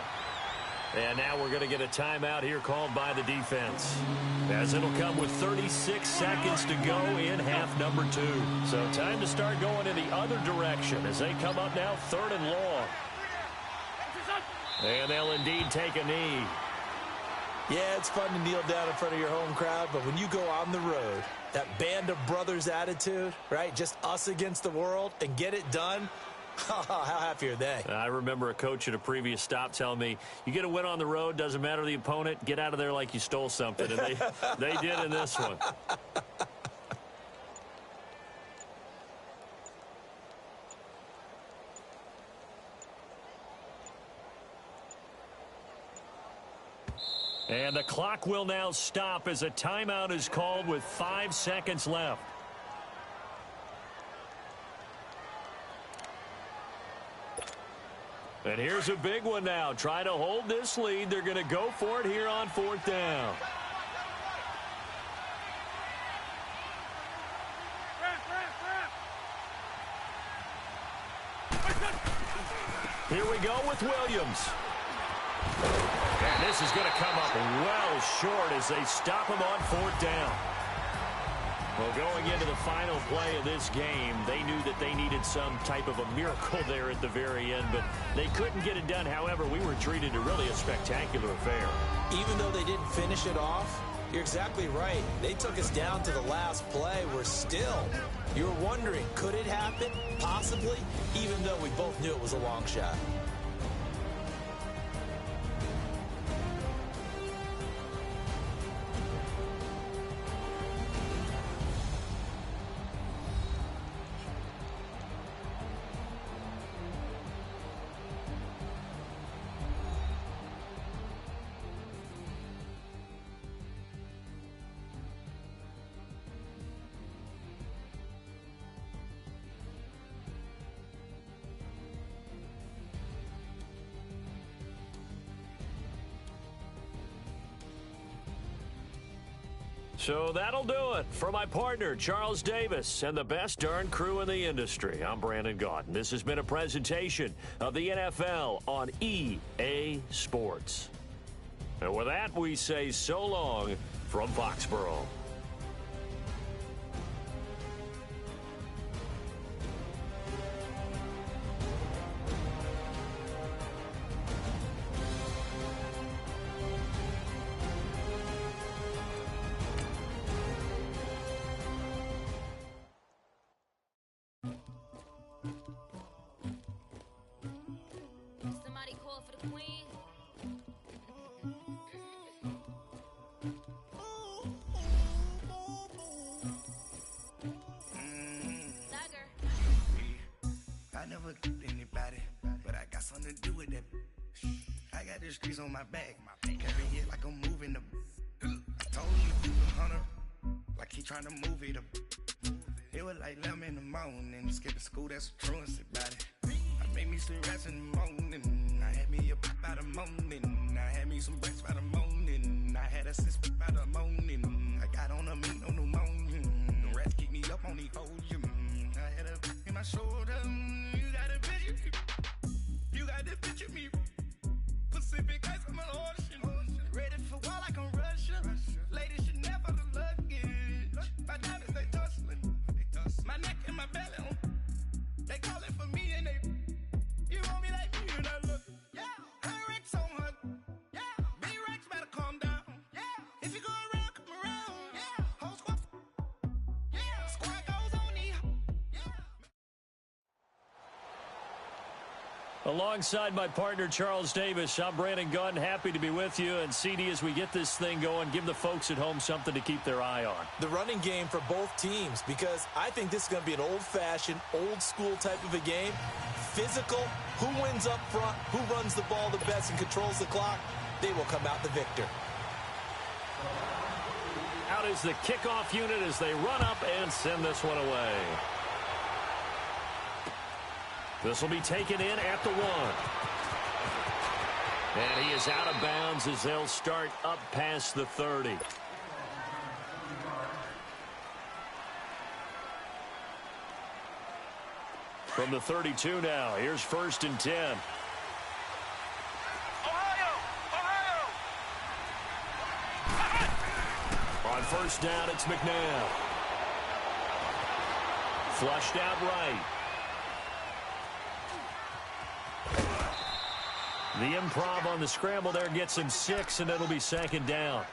And now we're going to get a timeout here called by the defense, as it'll come with 36 seconds to go in half number 2. So time to start going in the other direction as they come up now 3rd and long. And they'll indeed take a knee. Yeah, it's fun to kneel down in front of your home crowd, but when you go on the road, that band of brothers attitude, right? Just us against the world and get it done. How happy are they? I remember a coach at a previous stop telling me, you get a win on the road, doesn't matter the opponent, get out of there like you stole something. And they did in this one. And the clock will now stop as a timeout is called with 5 seconds left. And here's a big one now. Trying to hold this lead. They're going to go for it here on 4th down. Here we go with Williams. And this is going to come up well short as they stop him on 4th down. Well, going into the final play of this game, they knew that they needed some type of a miracle there at the very end, but they couldn't get it done. However, we were treated to really a spectacular affair. Even though they didn't finish it off, you're exactly right. They took us down to the last play. We're still, you were wondering, could it happen? Possibly, even though we both knew it was a long shot. So that'll do it for my partner, Charles Davis, and the best darn crew in the industry. I'm Brandon Gaudin. This has been a presentation of the NFL on EA Sports. And with that, we say so long from Foxborough. On my back, carry it like I'm moving the. I told you. on her like he trying to move it up. It was like 11 in the morning. Skipping school, that's a truancy about it. I made me some rats in the morning. I had me a pop by the morning. I had me some breaks by the morning. I had a sis by the morning. I got on a meat on the morning. The rats keep me up on the podium. I had a in my shoulder. You got a picture. You got the picture me. Pacific ice on the ocean. Ready for war like I'm Russian. Ladies should never look luggage. My diamonds they tussling. My neck and my belly on. They call it for me and they. You want me like me and I look. Yeah. High Rex on her. Yeah. B-Rex better calm down. Yeah. If you go around, come around. Yeah. Whole squad. Yeah. Squad goes on the. Yeah. Alongside my partner, Charles Davis, I'm Brandon Gunn. Happy to be with you. And CD, as we get this thing going, give the folks at home something to keep their eye on. The running game for both teams, because I think this is going to be an old-fashioned, old-school type of a game. Physical, who wins up front, who runs the ball the best and controls the clock, they will come out the victor. Out is the kickoff unit as they run up and send this one away. This will be taken in at the 1. And he is out of bounds as they'll start up past the 30. From the 32 now, here's 1st and 10. On 1st down, it's McNabb. Flushed out right. The improv on the scramble there gets him 6, and it'll be 2nd down.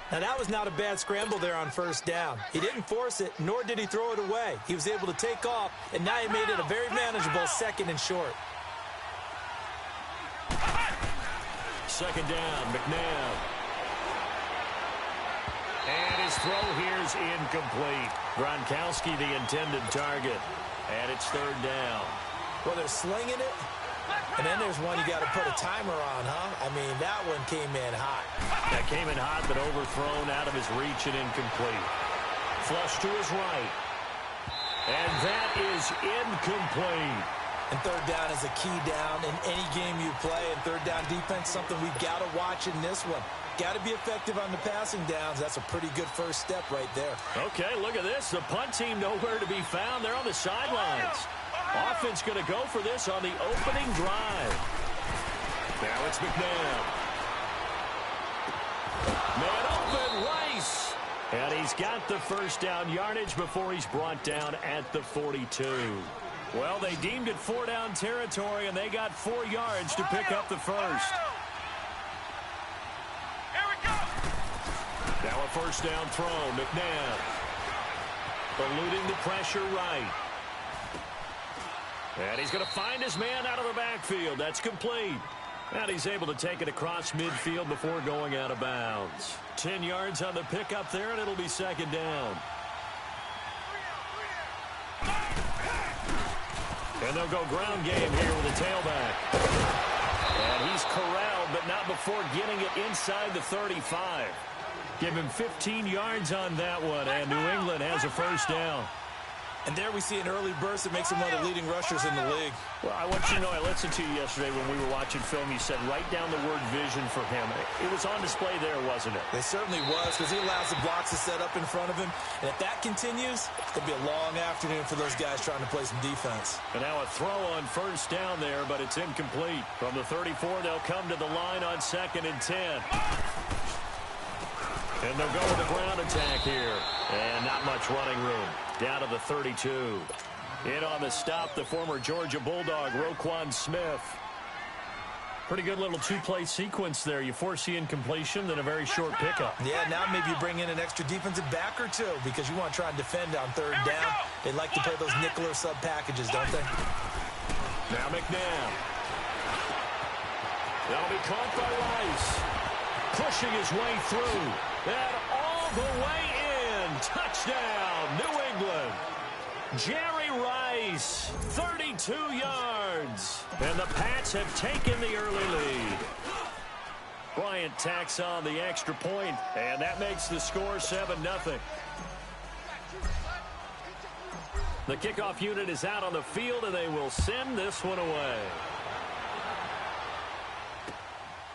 Now, that was not a bad scramble there on 1st down. He didn't force it, nor did he throw it away. He was able to take off, and now he made it a very manageable 2nd and short. 2nd down, McNabb. And his throw here's incomplete. Gronkowski, the intended target. And it's 3rd down. Well, they're slinging it. And then there's one you got to put a timer on, huh? I mean, that one came in hot. That came in hot, but overthrown out of his reach and incomplete. Flush to his right. And that is incomplete. And 3rd down is a key down in any game you play. And 3rd down defense, something we've got to watch in this one. Got to be effective on the passing downs. That's a pretty good first step right there. Okay, look at this. The punt team nowhere to be found. They're on the sidelines. Offense going to go for this on the opening drive. Now it's McNabb. Man open, Rice. And he's got the 1st down yardage before he's brought down at the 42. Well, they deemed it 4-down territory, and they got 4 yards to pick up the 1st. Here we go. Now a 1st down throw, McNabb. Eluding the pressure right. And he's going to find his man out of the backfield. That's complete. And he's able to take it across midfield before going out of bounds. 10 yards on the pickup there, and it'll be 2nd down. And they'll go ground game here with a tailback. And he's corralled, but not before getting it inside the 35. Give him 15 yards on that one, and New England has a 1st down. And there we see an early burst that makes him one of the leading rushers in the league. Well, I want you to know, I listened to you yesterday when we were watching film. You said write down the word vision for him. It was on display there, wasn't it? It certainly was, because he allows the blocks to set up in front of him. And if that continues, it'll be a long afternoon for those guys trying to play some defense. And now a throw on 1st down there, but it's incomplete. From the 34, they'll come to the line on 2nd and 10. And they'll go with a ground attack here. And not much running room. Down to the 32. In on the stop, the former Georgia Bulldog, Roquan Smith. Pretty good little 2-play sequence there. You force the incompletion, then a very short pickup. Yeah, now maybe you bring in an extra defensive back or 2 because you want to try and defend on 3rd down. They like to play those nickel or sub packages, don't they? Now McNabb. That'll be caught by Rice. Pushing his way through. And all the way in. Touchdown, New England. Jerry Rice, 32 yards. And the Pats have taken the early lead. Bryant tacks on the extra point, and that makes the score 7-0. The kickoff unit is out on the field, and they will send this one away.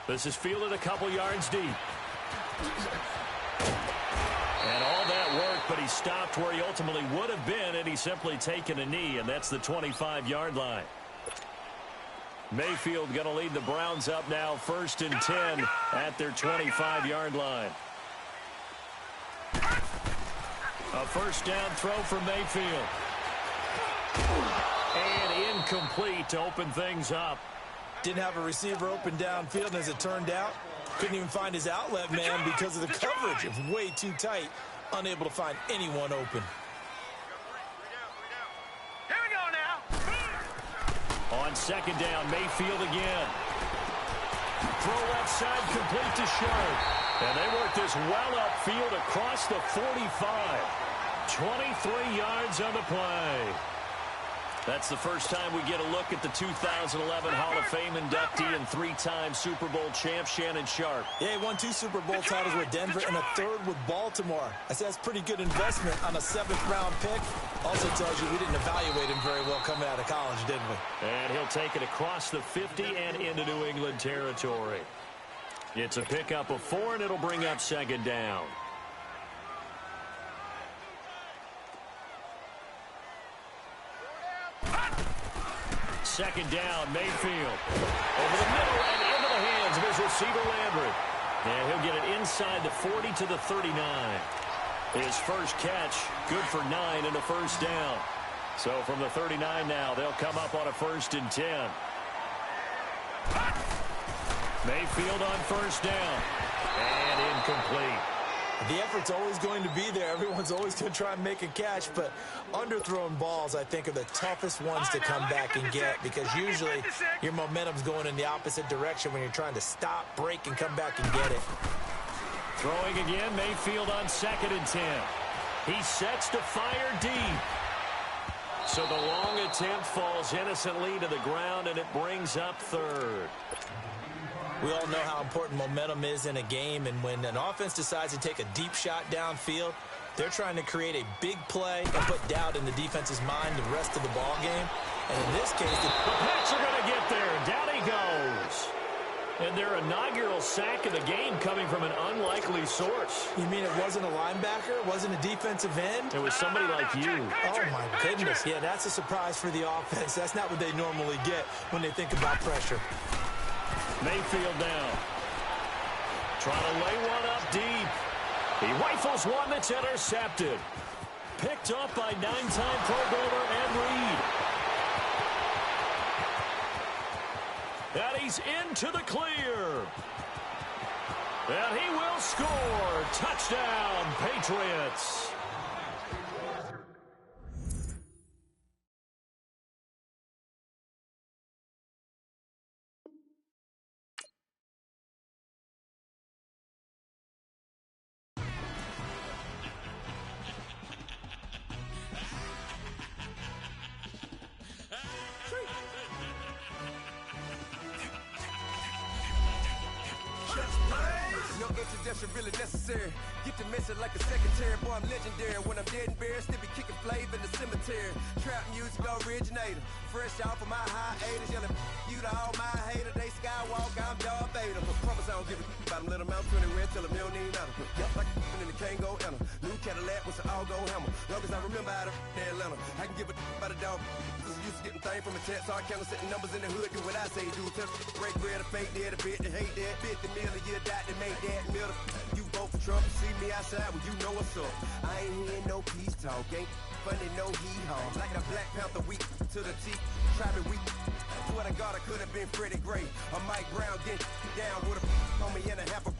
This is fielded a couple yards deep. And all that work, but he stopped where he ultimately would have been, and he's simply taken a knee, and that's the 25-yard line. Mayfield going to lead the Browns up now, 1st and 10 at their 25-yard line. A first down throw for Mayfield. And incomplete to open things up. Didn't have a receiver open downfield, and as it turned out, couldn't even find his outlet man because of the coverage. It was way too tight, unable to find anyone open. Here we go now. On second down, Mayfield again. Throw left side, complete to Sharp. And they work this well upfield across the 45. 23 yards on the play. That's the first time we get a look at the 2011 Hall of Fame inductee and 3-time Super Bowl champ Shannon Sharp. Yeah, he won 2 Super Bowl titles with Denver and a 3rd with Baltimore. I said that's pretty good investment on a 7th-round pick. Also tells you we didn't evaluate him very well coming out of college, didn't we? And he'll take it across the 50 and into New England territory. It's a pickup of 4, and it'll bring up second down. Second down, Mayfield. Over the middle and into the hands of his receiver, Landry. And he'll get it inside the 40 to the 39. His first catch, good for 9 and a first down. So from the 39 now, they'll come up on a 1st and 10. Mayfield on first down. And incomplete. The effort's always going to be there. Everyone's always going to try and make a catch, but underthrown balls, I think, are the toughest ones to come back and get because usually your momentum's going in the opposite direction when you're trying to stop, break, and come back and get it. Throwing again, Mayfield on 2nd and 10. He sets to fire deep. So the long attempt falls innocently to the ground, and it brings up 3rd. We all know how important momentum is in a game, and when an offense decides to take a deep shot downfield, they're trying to create a big play and put doubt in the defense's mind the rest of the ball game. And in this case, the Pats are going to get there. Down he goes. And their inaugural sack of the game coming from an unlikely source. You mean it wasn't a linebacker? It wasn't a defensive end? It was somebody like you. Oh, my goodness. Yeah, that's a surprise for the offense. That's not what they normally get when they think about pressure. Mayfield now. Trying to lay one up deep. He rifles one that's intercepted. Picked up by 9-time Pro Bowler Ed Reed. And he's into the clear. And he will score. Touchdown, Patriots. Introduction really necessary. Get the message like a secretary. Boy, I'm legendary. When I'm dead and buried, still be kicking flavor in the cemetery. Trap music originator. Fresh off of my hiatus. Yelling you to all my haters. They skywalk, I'm Darth Vader. Promise I don't give a about them. Let them out 20 red till them don't need matter. Yup, like in the Kango Enter. New Cadillac with an all-gold hammer. Long as I remember out of Atlanta. I can give a about a dog. Used to getting things from a text. Hard counter setting numbers in the hood. Do what I say do. Tell break bread, a fake dead, a bit, to hate that. 50 million, you die to make that middle. You vote for Trump, see me outside when you know what's up. I ain't hearing no peace talk, ain't funny, no hee-haw. Like the Black Panther weak to the teeth, try me weak. Swear to God, I could have been Freddie Gray. Or Mike Brown getting down with a on me and a half a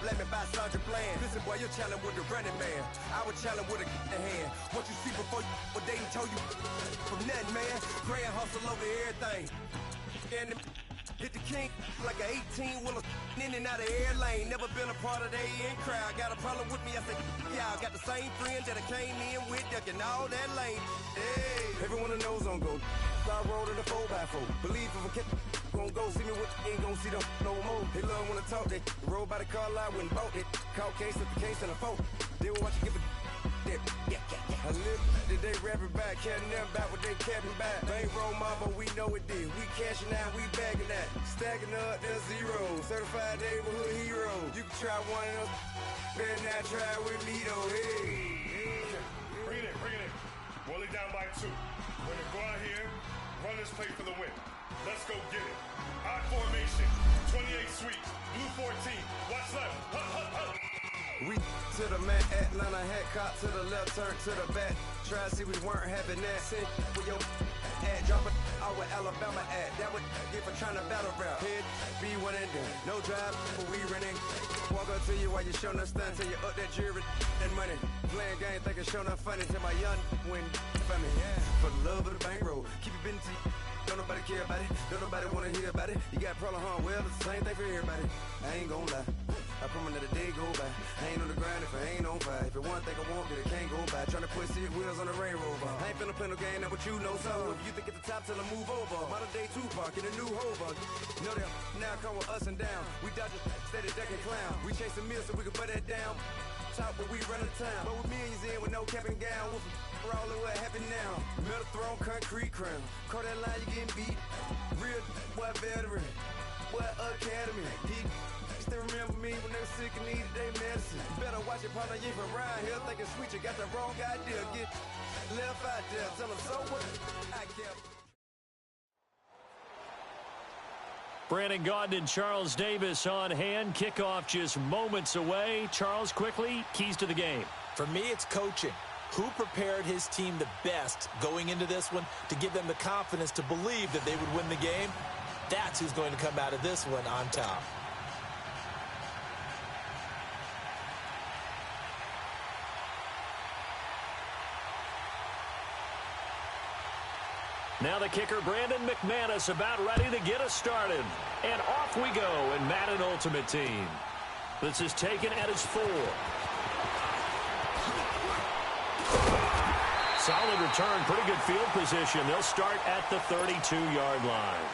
blame me by Sandra Bland. Listen, boy, you're challenging with the running man. I was challenging with a hand. What you see before you, what they told you from nothing, man. Grand hustle over everything. And hit the king like an 18-wheeler in and out of air lane. Never been a part of the in crowd. Got a problem with me? I said, yeah, I got the same friends that I came in with, ducking all that lane. Hey, everyone that knows on go. I roll in the 4x4. Believe if a kid gon' go see me with ain't gon' see them no more. They love when I talk, they roll by the car lot when bought it. Call case at the case and a phone. They will watch you give a I live today rapping back, carrying them back what they capping back. Bankroll mama, we know it did. We cashing out, we bagging that. Stacking up, there's zero. Certified neighborhood hero. You can try one of them, better not try with me though. Hey. Bring it in. Rolling down by 2. We're gonna go out here, run this play for the win. Let's go get it. Odd formation, 28 sweeps, blue 14. Watch left. Hup. We to the man, Atlanta hat cop to the left, turn to the back. Try to see we weren't having that. Sing with your ad, drop it out with Alabama ad. That would get for trying to battle rap. Head, be one and done. No drive, but we running. Walk up to you while you showing us stun till you up that jewelry and money. Playing game, thinking showing up funny till my young win for me. Yeah. For the love of the bankroll, keep it business. Don't nobody care about it. Don't nobody wanna hear about it. You got a problem, huh? Well, it's the same thing for everybody. I ain't gon' lie. I promise that a day go by. I ain't on the grind if I ain't on fire. If it one thing I want, then it can't go by. Tryna put 6 wheels on the Range Rover. I ain't finna play no game, that what you know. So if you think at the top, tell them move over. Modern day Tupac in a new hover. Know that now come with us and down. We dodge a steady deck and clown. We chase a meal so we can put that down. Top, but we run the town. But with millions in with no cap and gown. We're all in what happened now. Metal throne, concrete crown. Call that line, you getting beat. Real, what veteran. What academy. He still remember me when they were sick and needed their medicine. Better watch it, partner, you from around here thinking sweet, you got the wrong idea. Get left out there, tell them so what I kept. Brandon Gaudin and Charles Davis on hand. Kickoff just moments away. Charles, quickly, keys to the game. For me, it's coaching. Who prepared his team the best going into this one to give them the confidence to believe that they would win the game? That's who's going to come out of this one on top. Now the kicker, Brandon McManus, about ready to get us started. And off we go in Madden Ultimate Team. This is taken at his 4. Solid return, pretty good field position. They'll start at the 32-yard line.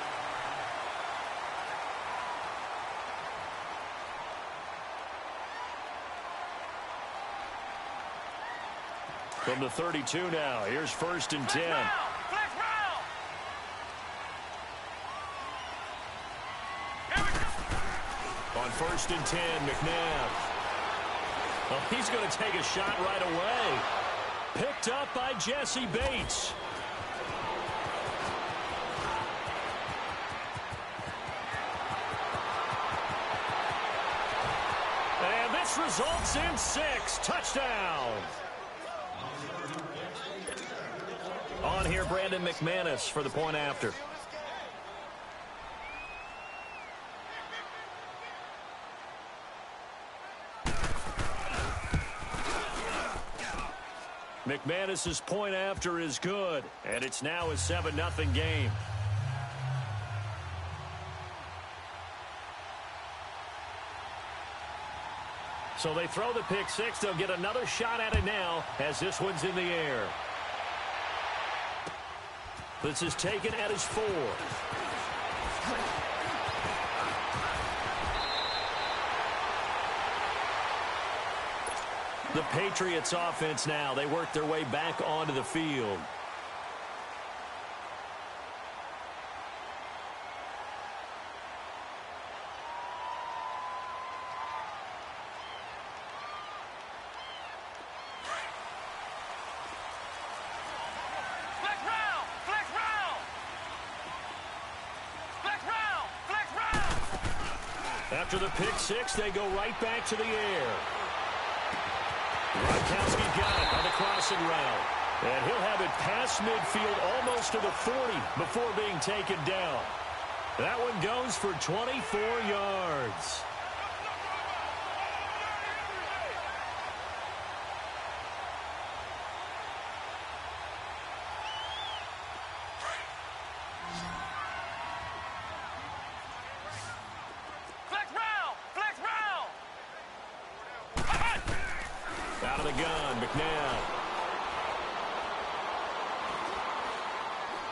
From the 32 now, here's 1st and 10. On 1st and 10, McNabb. Well, he's going to take a shot right away. Picked up by Jesse Bates. And this results in 6 touchdowns. On here, Brandon McManus for the point after. McManus's point after is good, and it's now a 7-0 game. So they throw the pick 6. They'll get another shot at it now as this one's in the air. This is taken at his 4. The Patriots offense now. They work their way back onto the field. After the pick 6, they go right back to the air. Gronkowski got it on the crossing route. And he'll have it past midfield almost to the 40 before being taken down. That one goes for 24 yards. Out of the gun, McNabb.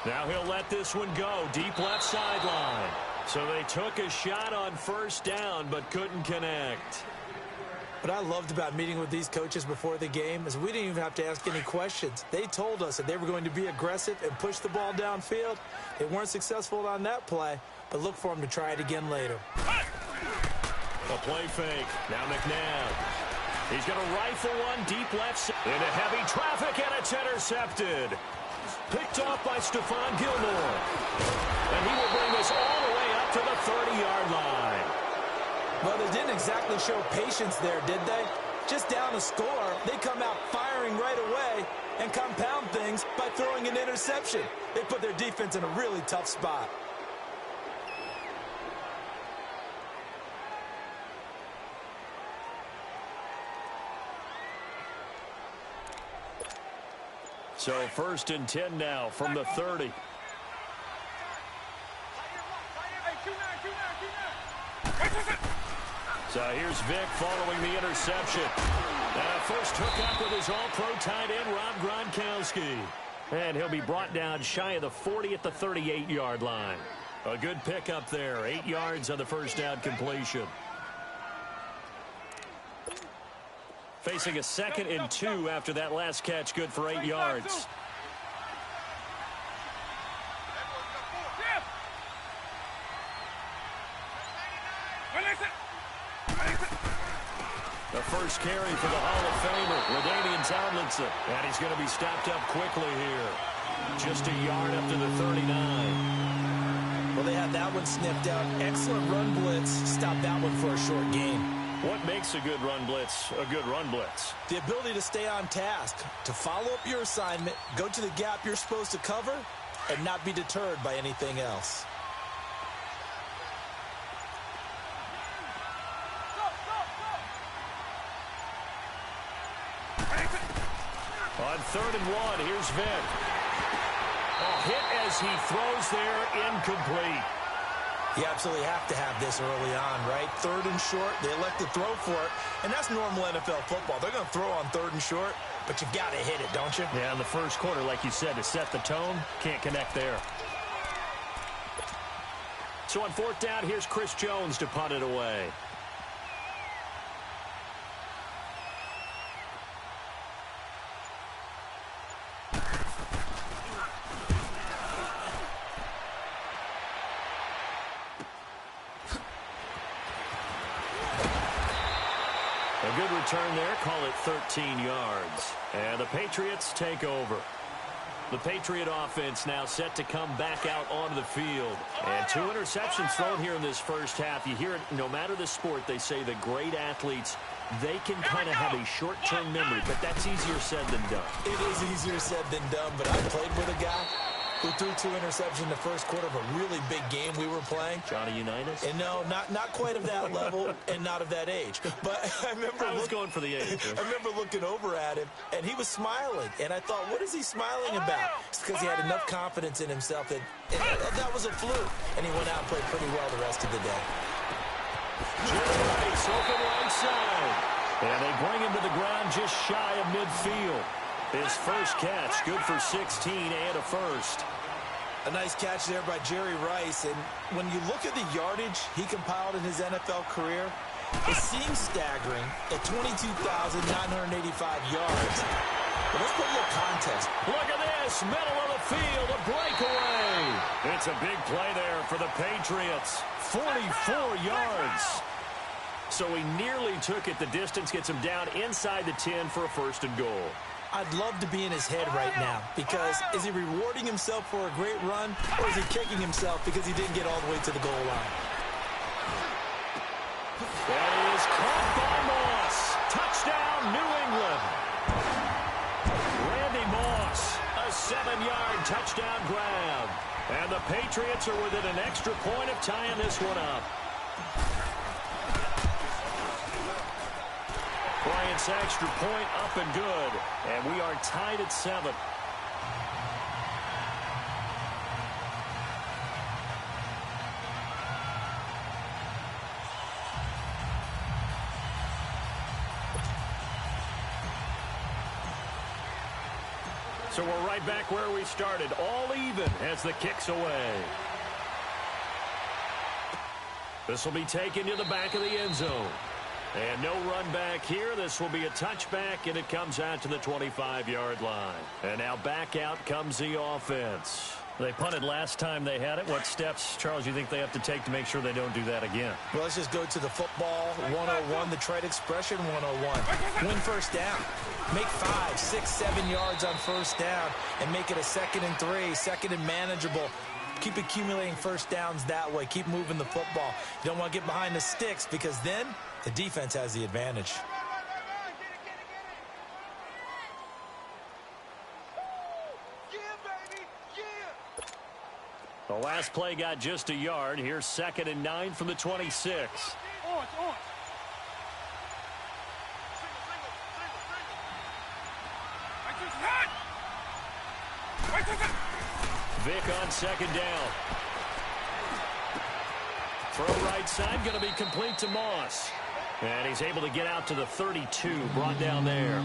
Now he'll let this one go. Deep left sideline. So they took a shot on first down but couldn't connect. What I loved about meeting with these coaches before the game is we didn't even have to ask any questions. They told us that they were going to be aggressive and push the ball downfield. They weren't successful on that play, but look for them to try it again later. A play fake. Now McNabb. He's going to rifle one deep left into heavy traffic, and it's intercepted. Picked off by Stephon Gilmore. And he will bring this all the way up to the 30-yard line. Well, they didn't exactly show patience there, did they? Just down a score, they come out firing right away and compound things by throwing an interception. They put their defense in a really tough spot. So 1st and 10 now from the 30. So here's Vic following the interception. And a first hookup with his all-pro tight end, Rob Gronkowski. And he'll be brought down shy of the 40 at the 38-yard line. A good pickup there, 8 yards on the first down completion. Facing a 2nd and 2 after that last catch, good for 8 yards. The first carry for the Hall of Famer, LaDainian Tomlinson. And he's going to be stopped up quickly here. Just a yard up to the 39. Well, they had that one sniffed out. Excellent run blitz. Stopped that one for a short gain. What makes a good run blitz a good run blitz? The ability to stay on task, to follow up your assignment, go to the gap you're supposed to cover, and not be deterred by anything else. On 3rd and 1, here's Vic. A hit as he throws there, incomplete. You absolutely have to have this early on, right? 3rd and short, they elect to throw for it, and that's normal NFL football. They're going to throw on 3rd and short, but you got to hit it, don't you? Yeah, in the first quarter, like you said, to set the tone, can't connect there. So on 4th down, here's Chris Jones to punt it away. A good return there, call it 13 yards. And the Patriots take over. The Patriot offense now set to come back out onto the field. And 2 interceptions thrown here in this first half. You hear it, no matter the sport, they say the great athletes, they can kind of have a short-term memory, but that's easier said than done. It is easier said than done, but I played with a guy who threw 2 interceptions in the first quarter of a really big game we were playing. Johnny Unitas? And no, not quite of that level and not of that age. But I remember I was going for the age. I remember looking over at him, and he was smiling. And I thought, what is he smiling about? It's because he had enough confidence in himself that was a fluke. And he went out and played pretty well the rest of the day. Jerry Rice open right side. And they bring him to the ground just shy of midfield. His first catch, good for 16 and a first. A nice catch there by Jerry Rice. And when you look at the yardage he compiled in his NFL career, it seems staggering at 22,985 yards. But let's put a little context. Look at this, middle of the field, a breakaway. It's a big play there for the Patriots. 44 yards. So he nearly took it the distance, gets him down inside the 10 for a 1st and goal. I'd love to be in his head right now because is he rewarding himself for a great run or is he kicking himself because he didn't get all the way to the goal line? That is caught by Moss. Touchdown, New England. Randy Moss, a 7-yard touchdown grab. And the Patriots are within an extra point of tying this one up. Bryant's extra point up and good. And we are tied at 7. So So we're right back where we started, all even as the kick's away. This will be taken to the back of the end zone. And no run back here. This will be a touchback, and it comes out to the 25-yard line. And now back out comes the offense. They punted last time they had it. What steps, Charles, you think they have to take to make sure they don't do that again? Well, let's just go to the football 101, the trade expression 101. Win first down. Make 5, 6, 7 yards on first down and make it a 2nd and 3, 2nd and manageable. Keep accumulating first downs that way. Keep moving the football. You don't want to get behind the sticks because then the defense has the advantage. The last play got just a yard. Here's 2nd and 9 from the 26. Vic on 2nd down. Throw right side, going to be complete to Moss. And he's able to get out to the 32, brought down there.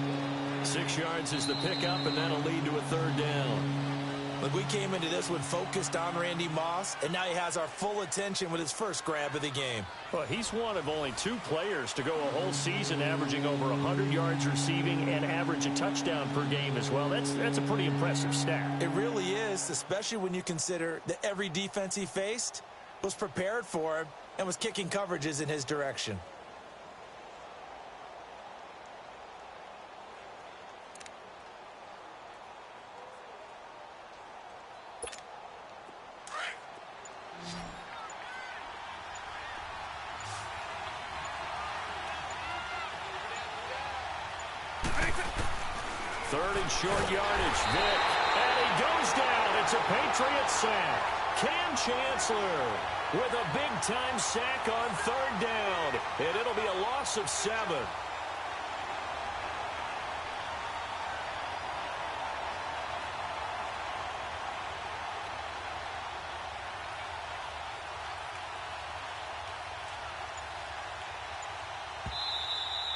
6 yards is the pickup, and that'll lead to a 3rd down. Look, we came into this one focused on Randy Moss, and now he has our full attention with his first grab of the game. Well, he's one of only 2 players to go a whole season averaging over 100 yards receiving and average a touchdown per game as well. That's a pretty impressive stat. It really is, especially when you consider that every defense he faced was prepared for him and was kicking coverages in his direction. Third and short yardage. Vic. And he goes down. It's a Patriot sack. Cam Chancellor with a big-time sack on 3rd down. And it'll be a loss of 7.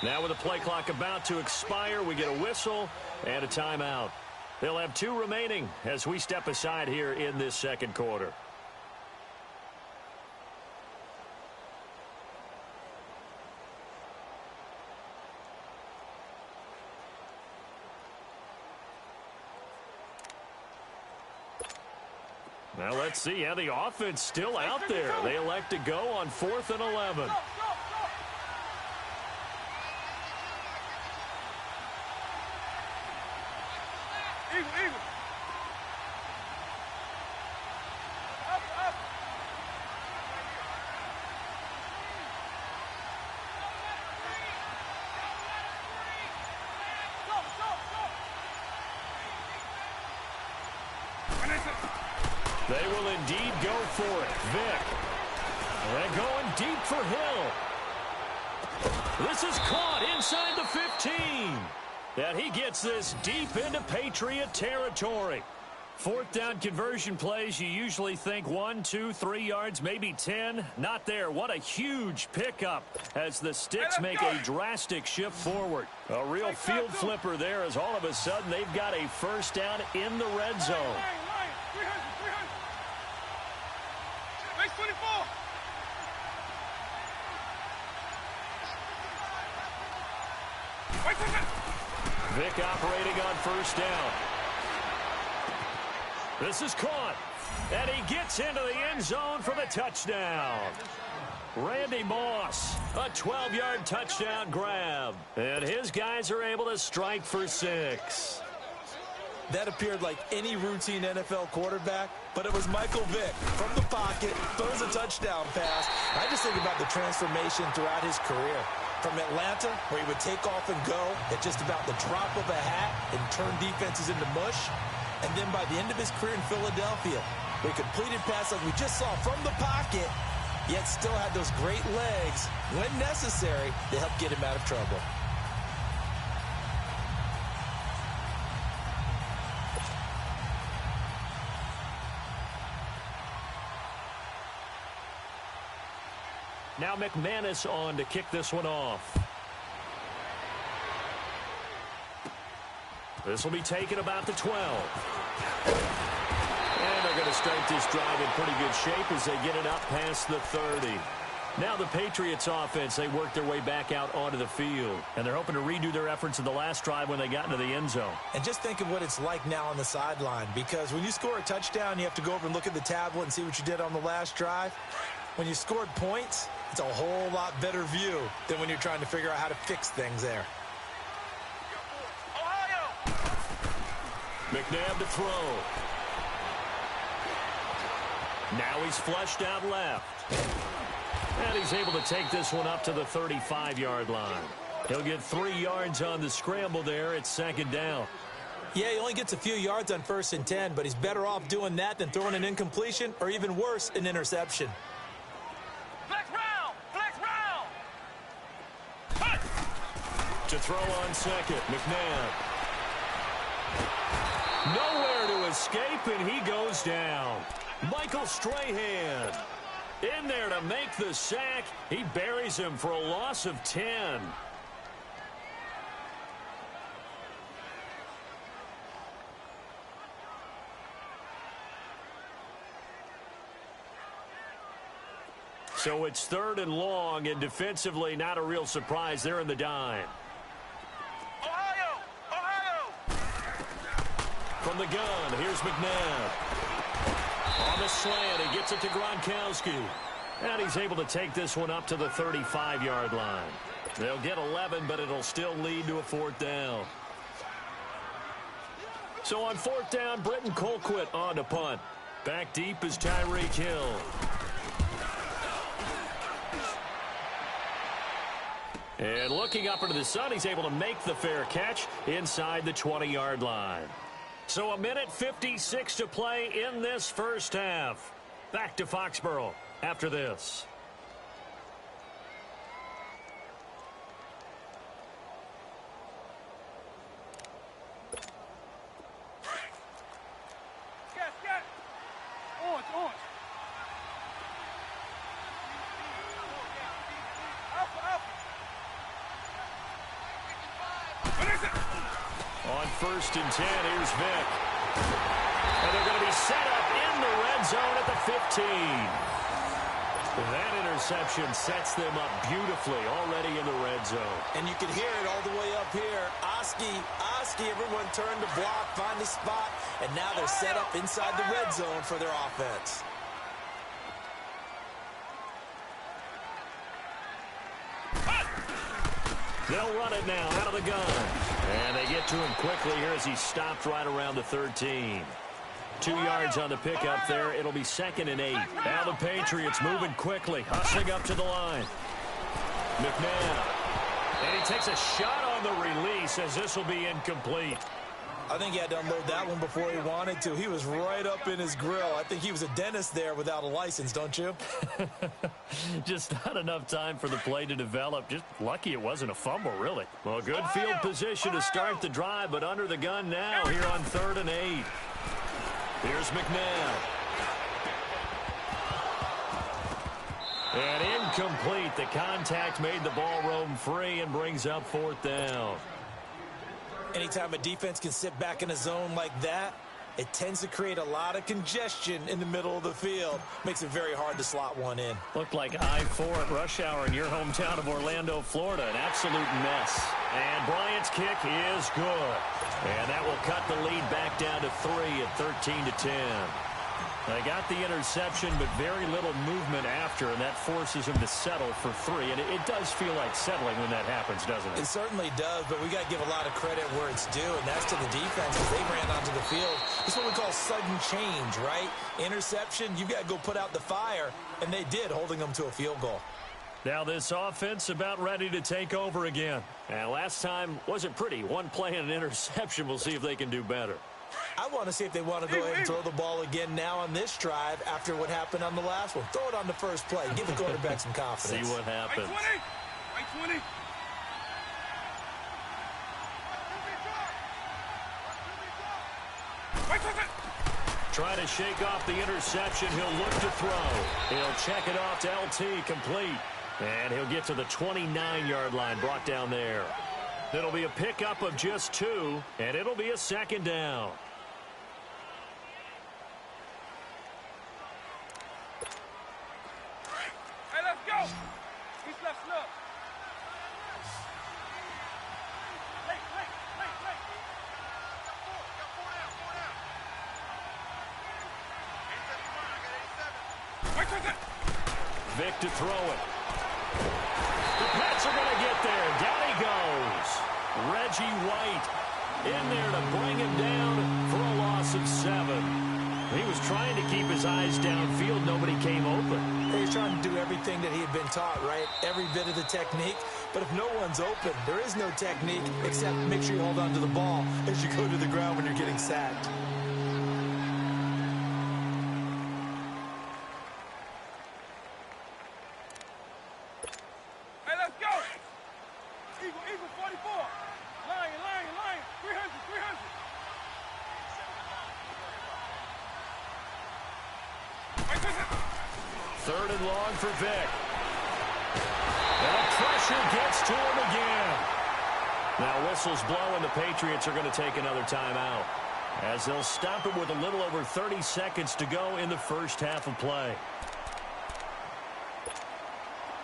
Now with the play clock about to expire, we get a whistle and a timeout. They'll have 2 remaining as we step aside here in this 2nd quarter. Now let's see how the offense still out there. They elect to go on 4th and 11. They will indeed go for it. Vic. And going deep for Hill. This is caught inside the 15. And he gets this deep into Patriot territory. 4th down conversion plays, you usually think 1, 2, 3 yards, maybe 10. Not there. What a huge pickup as the Sticks make a drastic shift forward. A real field flipper there as all of a sudden they've got a first down in the red zone. Base 24. Vic operating on first down. This is caught. And he gets into the end zone for the touchdown. Randy Moss, a 12-yard touchdown grab. And his guys are able to strike for 6. That appeared like any routine NFL quarterback, but it was Michael Vick from the pocket, throws a touchdown pass. I just think about the transformation throughout his career. From Atlanta, where he would take off and go at just about the drop of a hat and turn defenses into mush. And then by the end of his career in Philadelphia, where he completed passes like we just saw from the pocket, yet still had those great legs, when necessary, to help get him out of trouble. Now McManus on to kick this one off. This will be taken about the 12. And they're going to start this drive in pretty good shape as they get it up past the 30. Now the Patriots offense, they work their way back out onto the field. And they're hoping to redo their efforts in the last drive when they got into the end zone. And just think of what it's like now on the sideline, because when you score a touchdown, you have to go over and look at the tablet and see what you did on the last drive. When you scored points, it's a whole lot better view than when you're trying to figure out how to fix things there. McNabb to throw. Now he's flushed out left. And he's able to take this one up to the 35-yard line. He'll get 3 yards on the scramble there. It's second down. Yeah, he only gets a few yards on 1st and 10, but he's better off doing that than throwing an incompletion or even worse, an interception. Flex round! Flex round! To throw on second, McNabb. Nowhere to escape, and he goes down. Michael Strahan in there to make the sack. He buries him for a loss of 10. So it's 3rd and long, and defensively not a real surprise. They're in the dime. Ohio! Ohio! From the gun, here's McNabb. On the slant, he gets it to Gronkowski. And he's able to take this one up to the 35-yard line. They'll get 11, but it'll still lead to a 4th down. So on 4th down, Britton Colquitt on to punt. Back deep is Tyreek Hill. And looking up into the sun, he's able to make the fair catch inside the 20-yard line. So 1:56 to play in this first half. Back to Foxborough after this. Scat! Orange! Alpha! On 1st and 10, here's Vick. And they're going to be set up in the red zone at the 15. That interception sets them up beautifully already in the red zone. And you can hear it all the way up here. Oski, everyone turned to block, find a spot, and now they're set up inside the red zone for their offense. They'll run it now out of the gun. And they get to him quickly here as he stopped right around the 13. 2 yards on the pickup there. It'll be 2nd and 8. Now the Patriots moving quickly, hustling up to the line. McNabb. And he takes a shot on the release as this will be incomplete. I think he had to unload that one before he wanted to. He was right up in his grill. I think he was a dentist there without a license, don't you? Just not enough time for the play to develop. Just lucky it wasn't a fumble, really. Well, good field position to start the drive, but under the gun now here on 3rd and 8. Here's McNabb. And incomplete. The contact made the ball roam free and brings up 4th down. Anytime a defense can sit back in a zone like that, it tends to create a lot of congestion in the middle of the field. Makes it very hard to slot one in. Looked like I-4 at rush hour in your hometown of Orlando, Florida. An absolute mess. And Bryant's kick is good. And that will cut the lead back down to 3 at 13-10. They got the interception, but very little movement after, and that forces him to settle for 3. And it does feel like settling when that happens, doesn't it? It certainly does, but we got to give a lot of credit where it's due, and that's to the defense as they ran onto the field. It's what we call sudden change, right? Interception, you've got to go put out the fire, and they did, holding them to a field goal. Now this offense about ready to take over again. And last time wasn't pretty. One play and an interception. We'll see if they can do better. I want to see if they want to go ahead and throw the ball again now on this drive after what happened on the last one. Throw it on the first play. Give the quarterback some confidence. See what happens. Right 20. Trying to shake off the interception. He'll look to throw. He'll check it off to LT, complete. And he'll get to the 29-yard line, brought down there. It'll be a pickup of just 2, and it'll be a second down. Hey, let's go. He's left snug. Vic to throw it. The Pats are going to get there. Down he goes. Reggie White in there to bring him down for a loss of 7. He was trying to keep his eyes downfield. Nobody came open. He was trying to do everything that he had been taught, right? Every bit of the technique. But if no one's open, there is no technique except make sure you hold on to the ball as you go to the ground when you're getting sacked. Hey, let's go. Eagle 44. Lion. 300. Third and long for Vic. And the pressure gets to him again. Now whistles blow, and the Patriots are going to take another timeout, as they'll stop it with a little over 30 seconds to go in the first half of play.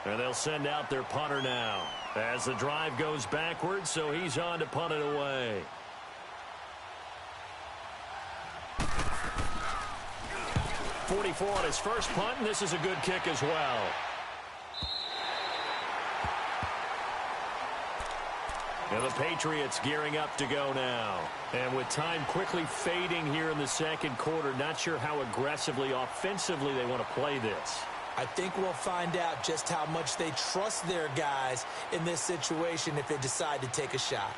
And they'll send out their punter now as the drive goes backwards, so he's on to punt it away. .44 on his first punt, and this is a good kick as well. And the Patriots gearing up to go now. And with time quickly fading here in the second quarter, not sure how aggressively, offensively they want to play this. I think we'll find out just how much they trust their guys in this situation if they decide to take a shot.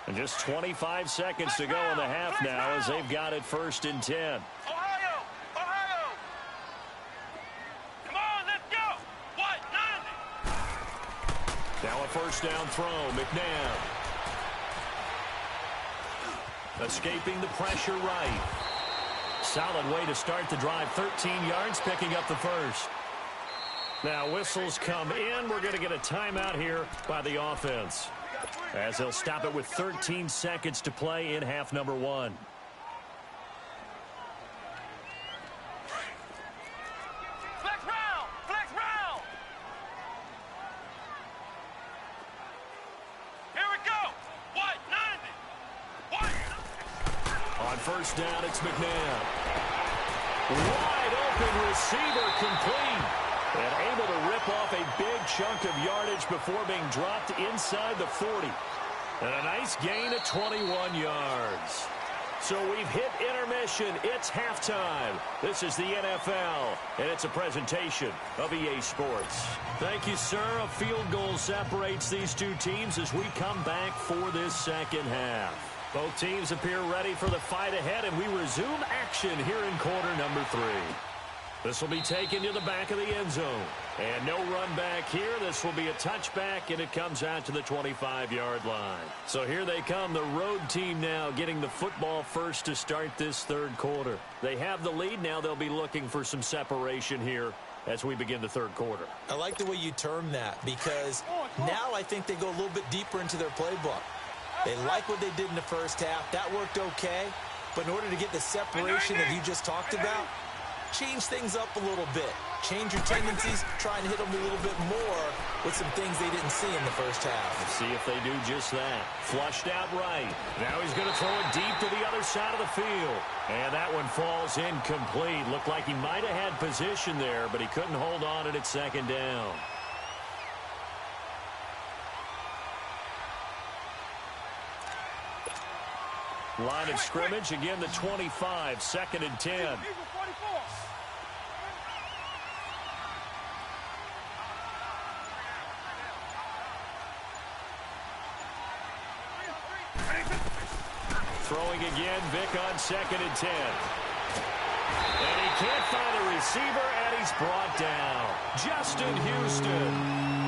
And just 25 seconds to go in the half now as they've got it 1st and 10. Ohio! Come on, let's go! What? 90! Now a first down throw. McNabb. Escaping the pressure right. Solid way to start the drive. 13 yards, picking up the first. Now whistles come in. We're going to get a timeout here by the offense, as they'll stop it with 13 seconds to play in half number 1. Flex round! Here we go! What? 90! What? On first down, it's McNabb. Wide open receiver, complete. And able to rip off a big chunk of yardage before being dropped inside the 40. And a nice gain of 21 yards. So we've hit intermission. It's halftime. This is the NFL, and it's a presentation of EA Sports. Thank you, sir. A field goal separates these two teams as we come back for this second half. Both teams appear ready for the fight ahead, and we resume action here in quarter number 3. This will be taken to the back of the end zone. And no run back here. This will be a touchback, and it comes out to the 25-yard line. So here they come, the road team now getting the football first to start this third quarter. They have the lead. Now they'll be looking for some separation here as we begin the third quarter. I like the way you term that, because now I think they go a little bit deeper into their playbook. They like what they did in the first half. That worked okay. But in order to get the separation that you just talked about, change things up a little bit. Change your tendencies. Try and hit them a little bit more with some things they didn't see in the first half. Let's see if they do just that. Flushed out right. Now he's going to throw it deep to the other side of the field. And that one falls incomplete. Looked like he might have had position there, but he couldn't hold on at second down. Line of scrimmage, again the 25, 2nd and 10. Throwing again, Vic on 2nd and 10. And he can't find a receiver, and he's brought down. Justin Houston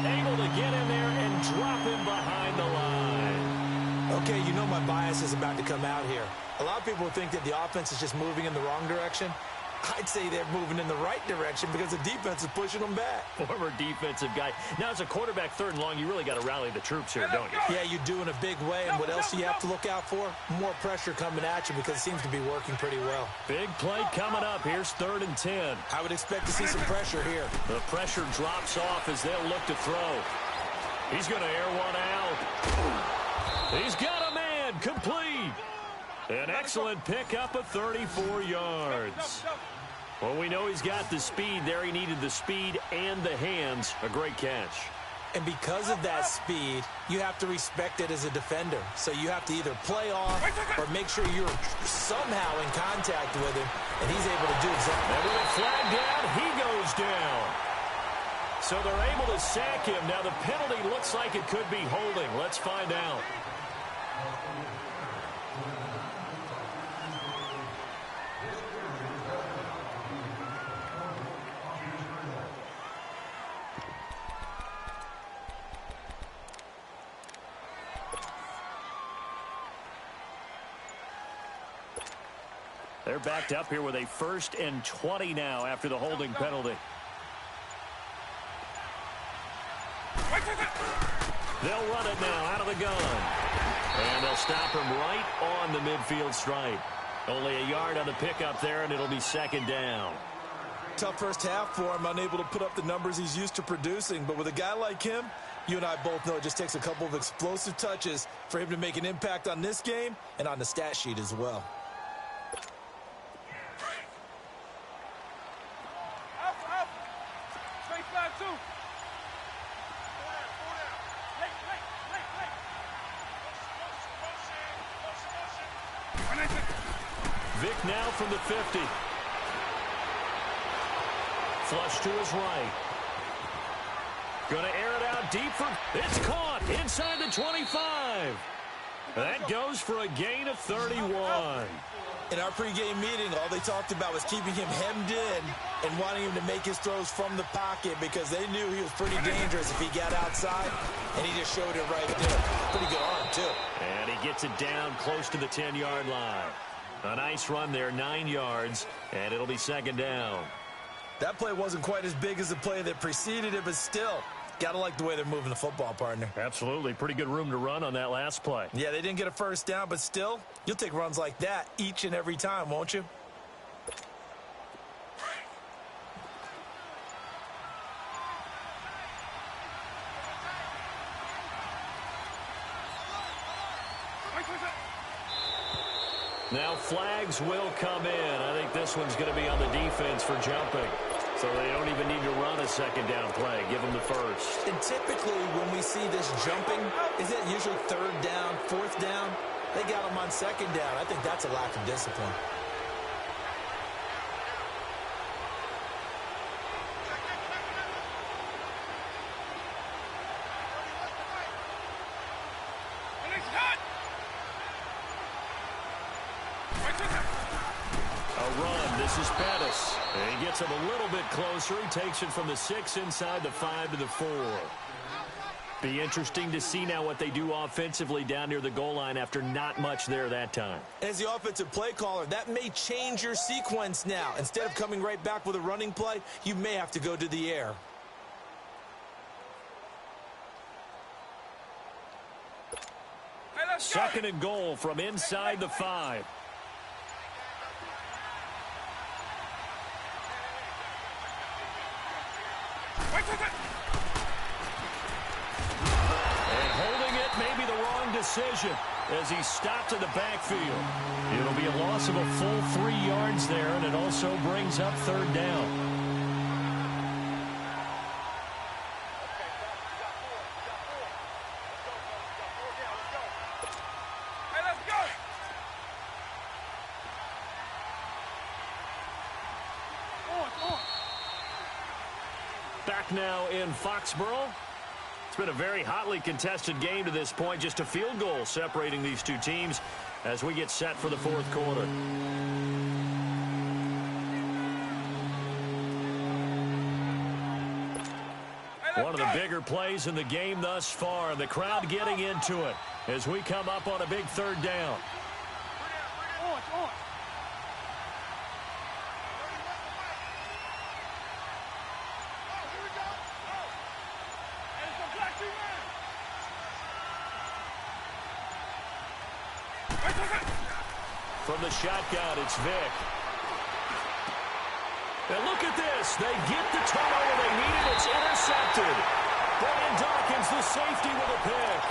able to get in there and drop him behind the line. Okay, you know my bias is about to come out here. A lot of people think that the offense is just moving in the wrong direction. I'd say they're moving in the right direction because the defense is pushing them back. Former defensive guy. Now, as a quarterback, 3rd and long, you really got to rally the troops here, don't you? Yeah, you do in a big way. And what else do you have to look out for? More pressure coming at you because it seems to be working pretty well. Big play coming up. Here's 3rd and 10. I would expect to see some pressure here. The pressure drops off as they'll look to throw. He's going to air one out. He's got a man. Complete. An excellent pickup of 34 yards. Well, we know he's got the speed there. He needed the speed and the hands. A great catch. And because of that speed, you have to respect it as a defender. So you have to either play off or make sure you're somehow in contact with him, and he's able to do exactly. And with a flag down, he goes down. So they're able to sack him. Now the penalty looks like it could be holding. Let's find out. They're backed up here with a 1st and 20 now after the holding penalty. They'll run it now out of the gun. And they'll stop him right on the midfield stripe. Only a yard on the pickup there, and it'll be 2nd down. Tough first half for him, unable to put up the numbers he's used to producing. But with a guy like him, you and I both know it just takes a couple of explosive touches for him to make an impact on this game and on the stat sheet as well. Vic now from the 50. Flush to his right. Gonna air it out deep for... It's caught inside the 25. That goes for a gain of 31. In our pregame meeting, all they talked about was keeping him hemmed in and wanting him to make his throws from the pocket because they knew he was pretty dangerous if he got outside, and he just showed it right there. Pretty good arm, too. And he gets it down close to the 10-yard line. A nice run there, 9 yards, and it'll be 2nd down. That play wasn't quite as big as the play that preceded it, but still, gotta like the way they're moving the football, partner. Absolutely. Pretty good room to run on that last play. Yeah, they didn't get a 1st down, but still, you'll take runs like that each and every time, won't you? Now flags will come in. I think this one's going to be on the defense for jumping. So they don't even need to run a 2nd down play. Give them the 1st. And typically when we see this jumping, is it usually 3rd down, 4th down? They got them on 2nd down. I think that's a lack of discipline. And he gets him a little bit closer. He takes it from the 6 inside the 5 to the 4. Be interesting to see now what they do offensively down near the goal line after not much there that time. As the offensive play caller, that may change your sequence now. Instead of coming right back with a running play, you may have to go to the air. Hey, 2nd and goal from inside the 5. And holding it may be the wrong decision as he stopped in the backfield. It'll be a loss of a full 3 yards there, and it also brings up 3rd down. Back now in Foxborough. It's been a very hotly contested game to this point. Just a field goal separating these two teams as we get set for the 4th quarter. One of the bigger plays in the game thus far. The crowd getting into it as we come up on a big 3rd down. From the shotgun, it's Vick. And look at this. They get the turnover they needed. It's intercepted. Brian Dawkins, the safety, with a pick.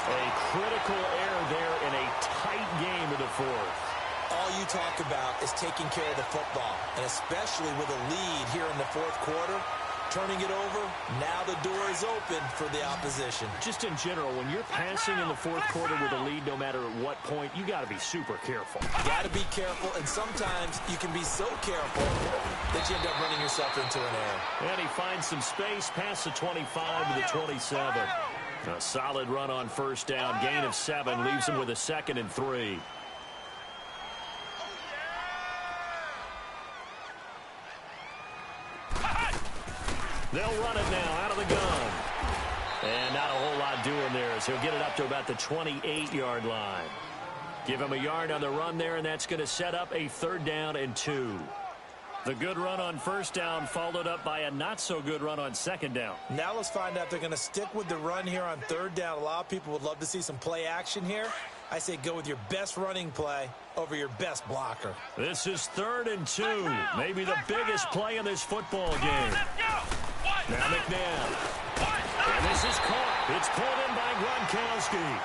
A critical error there in a tight game in the fourth. All you talk about is taking care of the football, and especially with a lead here in the fourth quarter. Turning it over, now the door is open for the opposition. Just in general, when you're passing in the fourth quarter with a lead, no matter at what point, you got to be super careful. Got to be careful, and sometimes you can be so careful that you end up running yourself into an error. And he finds some space past the 25 to the 27. A solid run on first down. Gain of 7 leaves him with a 2nd and 3. They'll run it now out of the gun. And not a whole lot doing there as he'll get it up to about the 28-yard line. Give him a yard on the run there, and that's going to set up a 3rd down and 2. The good run on first down followed up by a not-so-good run on 2nd down. Now let's find out if they're going to stick with the run here on 3rd down. A lot of people would love to see some play action here. I say go with your best running play over your best blocker. This is 3rd and 2. Maybe the biggest play in this football game. Now McNabb. And this is caught. It's pulled in by Gronkowski.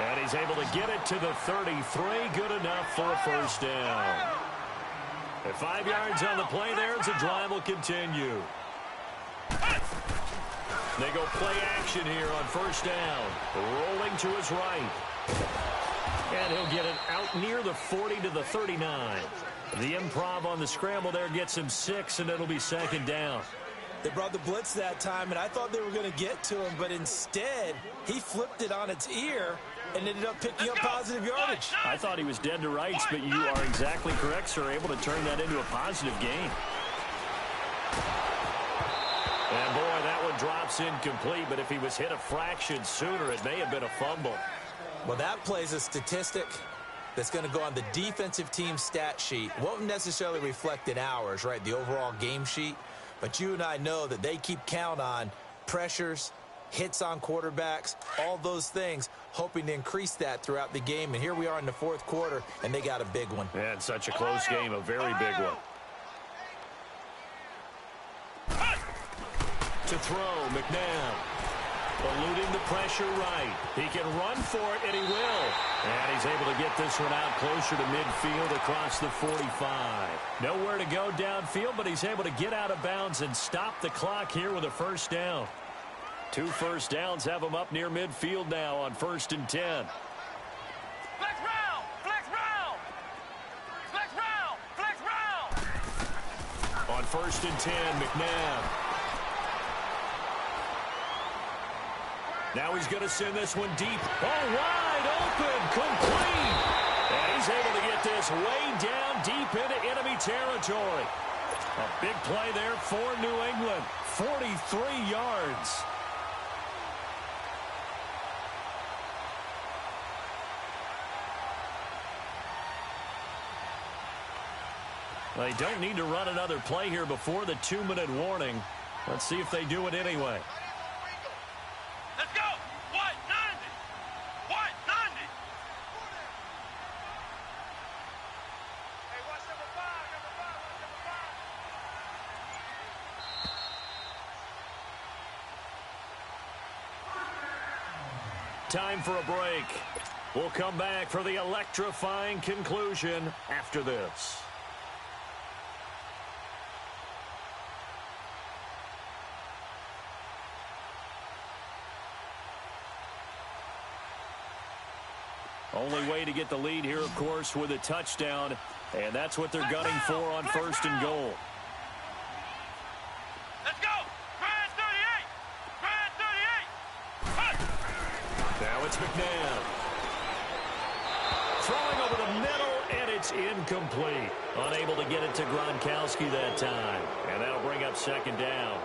And he's able to get it to the 33. Good enough for a first down. At 5 yards on the play there, the drive will continue. They go play action here on first down. Rolling to his right. And he'll get it out near the 40 to the 39. The improv on the scramble there gets him 6, and it'll be 2nd down. They brought the blitz that time, and I thought they were going to get to him, but instead, he flipped it on its ear and ended up picking up positive yardage. I thought he was dead to rights, but you are exactly correct, sir. Able to turn that into a positive gain. And, boy, that one drops incomplete, but if he was hit a fraction sooner, it may have been a fumble. Well, that plays a statistic that's going to go on the defensive team stat sheet. Won't necessarily reflect in ours, right, the overall game sheet. But you and I know that they keep count on pressures, hits on quarterbacks, all those things, hoping to increase that throughout the game. And here we are in the fourth quarter, and they got a big one. And such a close game, a very big one. To throw, McNabb. Eluding the pressure right. He can run for it, and he will. And he's able to get this one out closer to midfield across the 45. Nowhere to go downfield, but he's able to get out of bounds and stop the clock here with a first down. 2 first downs have him up near midfield now on 1st and 10. Flex round! Flex round! Flex round! Flex round! On 1st and 10, McNabb. Now he's going to send this one deep. Oh, wide open, complete. And he's able to get this way down deep into enemy territory. A big play there for New England. 43 yards. They don't need to run another play here before the 2-minute warning. Let's see if they do it anyway. Let's go! White 90! White 90! Hey, watch number 5, number 5, watch number 5. Time for a break. We'll come back for the electrifying conclusion after this. Only way to get the lead here, of course, with a touchdown. And that's what they're gunning for on 1st and goal. Let's go! Grand 38! Grand 38! Now it's McNabb. Throwing over the middle, and it's incomplete. Unable to get it to Gronkowski that time. And that'll bring up 2nd down.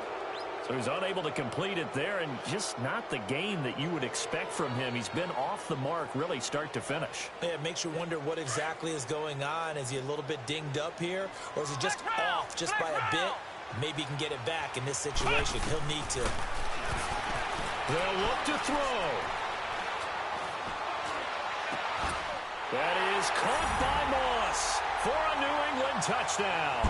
So he's unable to complete it there, and just not the game that you would expect from him. He's been off the mark really start to finish. Yeah, it makes you wonder what exactly is going on. Is he a little bit dinged up here, or is he just off just by a bit? Maybe he can get it back in this situation. He'll need to. They'll look to throw. That is caught by Moss for a New England touchdown.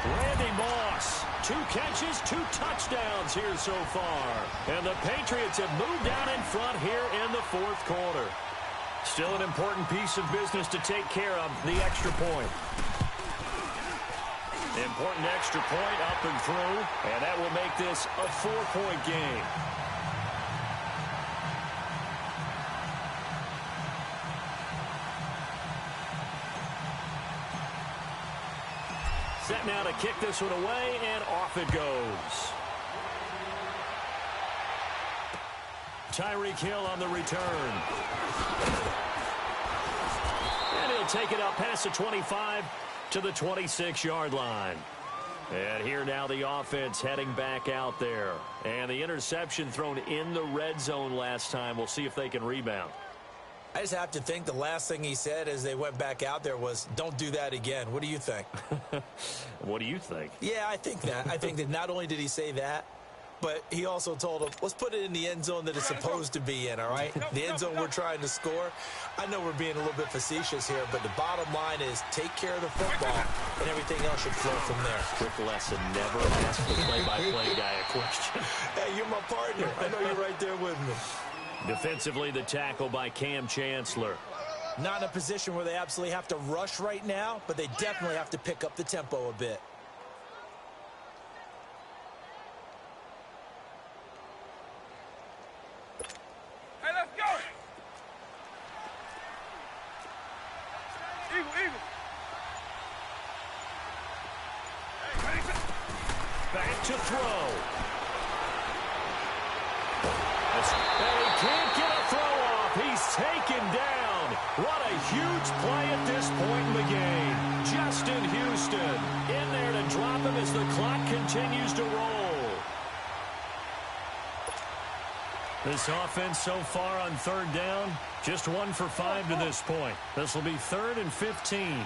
Randy Moss, 2 catches, 2 touchdowns here so far. And the Patriots have moved down in front here in the 4th quarter. Still an important piece of business to take care of, the extra point. Important extra point up and through, and that will make this a 4-point game. Set now to kick this one away, and off it goes. Tyreek Hill on the return. And he'll take it up past the 25 to the 26-yard line. And here now the offense heading back out there. And the interception thrown in the red zone last time. We'll see if they can rebound. I just have to think the last thing he said as they went back out there was, don't do that again. What do you think? What do you think? Yeah, I think that. I think that not only did he say that, but he also told them, let's put it in the end zone that it's supposed to be in, all right? The end zone we're trying to score. I know we're being a little bit facetious here, but the bottom line is take care of the football, and everything else should flow from there. Quick lesson, never ask the play-by-play guy a question. Hey, you're my partner. I know you're right there with me. Defensively, the tackle by Cam Chancellor. Not in a position where they absolutely have to rush right now, but they definitely have to pick up the tempo a bit. Back to throw. And he can't get a throw off. He's taken down. What a huge play at this point in the game. Justin Houston in there to drop him as the clock continues to roll. This offense so far on 3rd down, just 1 for 5 to this point. This will be 3rd and 15.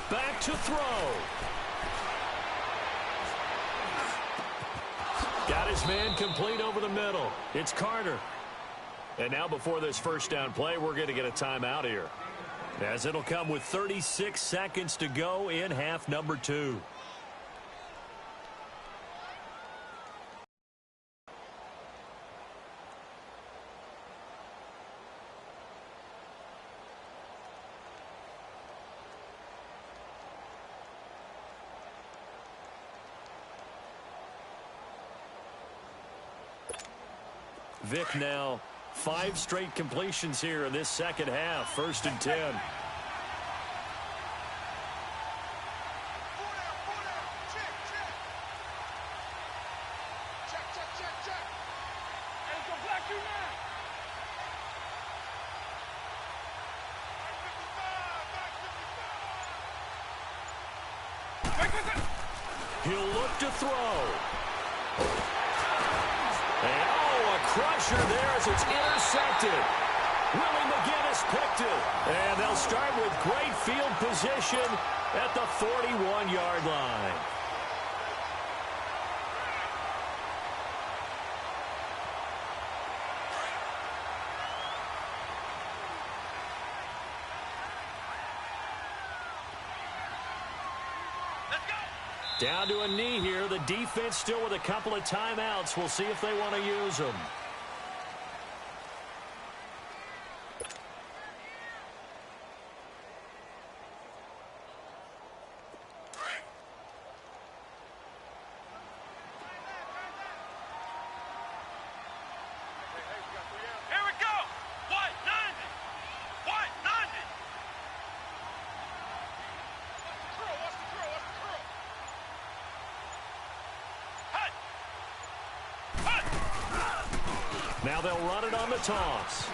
Back to throw. Got his man complete over the middle. It's Carter. And now before this first down play, we're going to get a timeout here, as it'll come with 36 seconds to go in half number 2. Vic now 5 straight completions here in this second half. 1st and 10. He'll look to throw. Crusher there as it's intercepted. Willie McGinnis picked it. And they'll start with great field position at the 41-yard line. Down to a knee here. The defense still with a couple of timeouts. We'll see if they want to use them. Now they'll run it on the toss.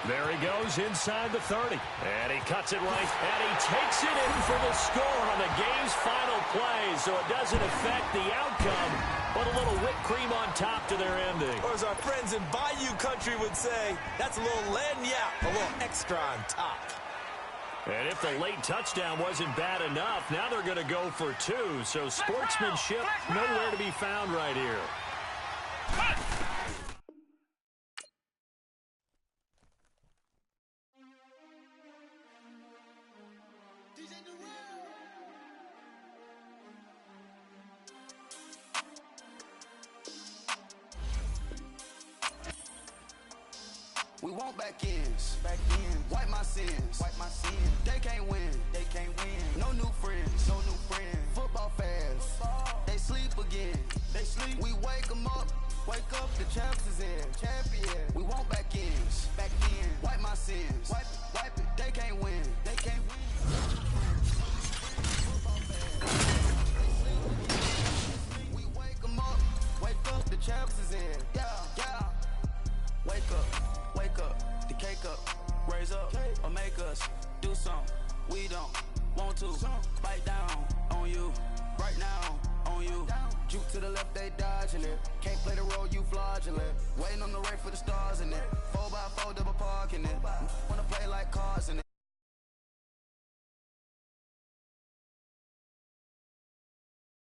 There he goes inside the 30. And he cuts it right. And he takes it in for the score on the game's final play. So it doesn't affect the outcome, but a little whipped cream on top to their ending. Or as our friends in Bayou Country would say, that's a little lagniappe, a little extra on top. And if the late touchdown wasn't bad enough, now they're going to go for 2. So sportsmanship nowhere to be found right here. We want back ends, wipe my sins, they can't win, no new friends, football fans, they sleep again, we wake them up, the champs is in, we want back ends, wipe my sins, wipe it, they can't win, we wake them up, the champs is in, yeah, wake up, the cake up, raise up, or make us do something we don't want to. Bite down on you, right now on you. Juke to the left, they dodging it. Can't play the role, you fraudulent. Waiting on the rain for the stars in it. 4x4 double parking it. Wanna play like cars in it.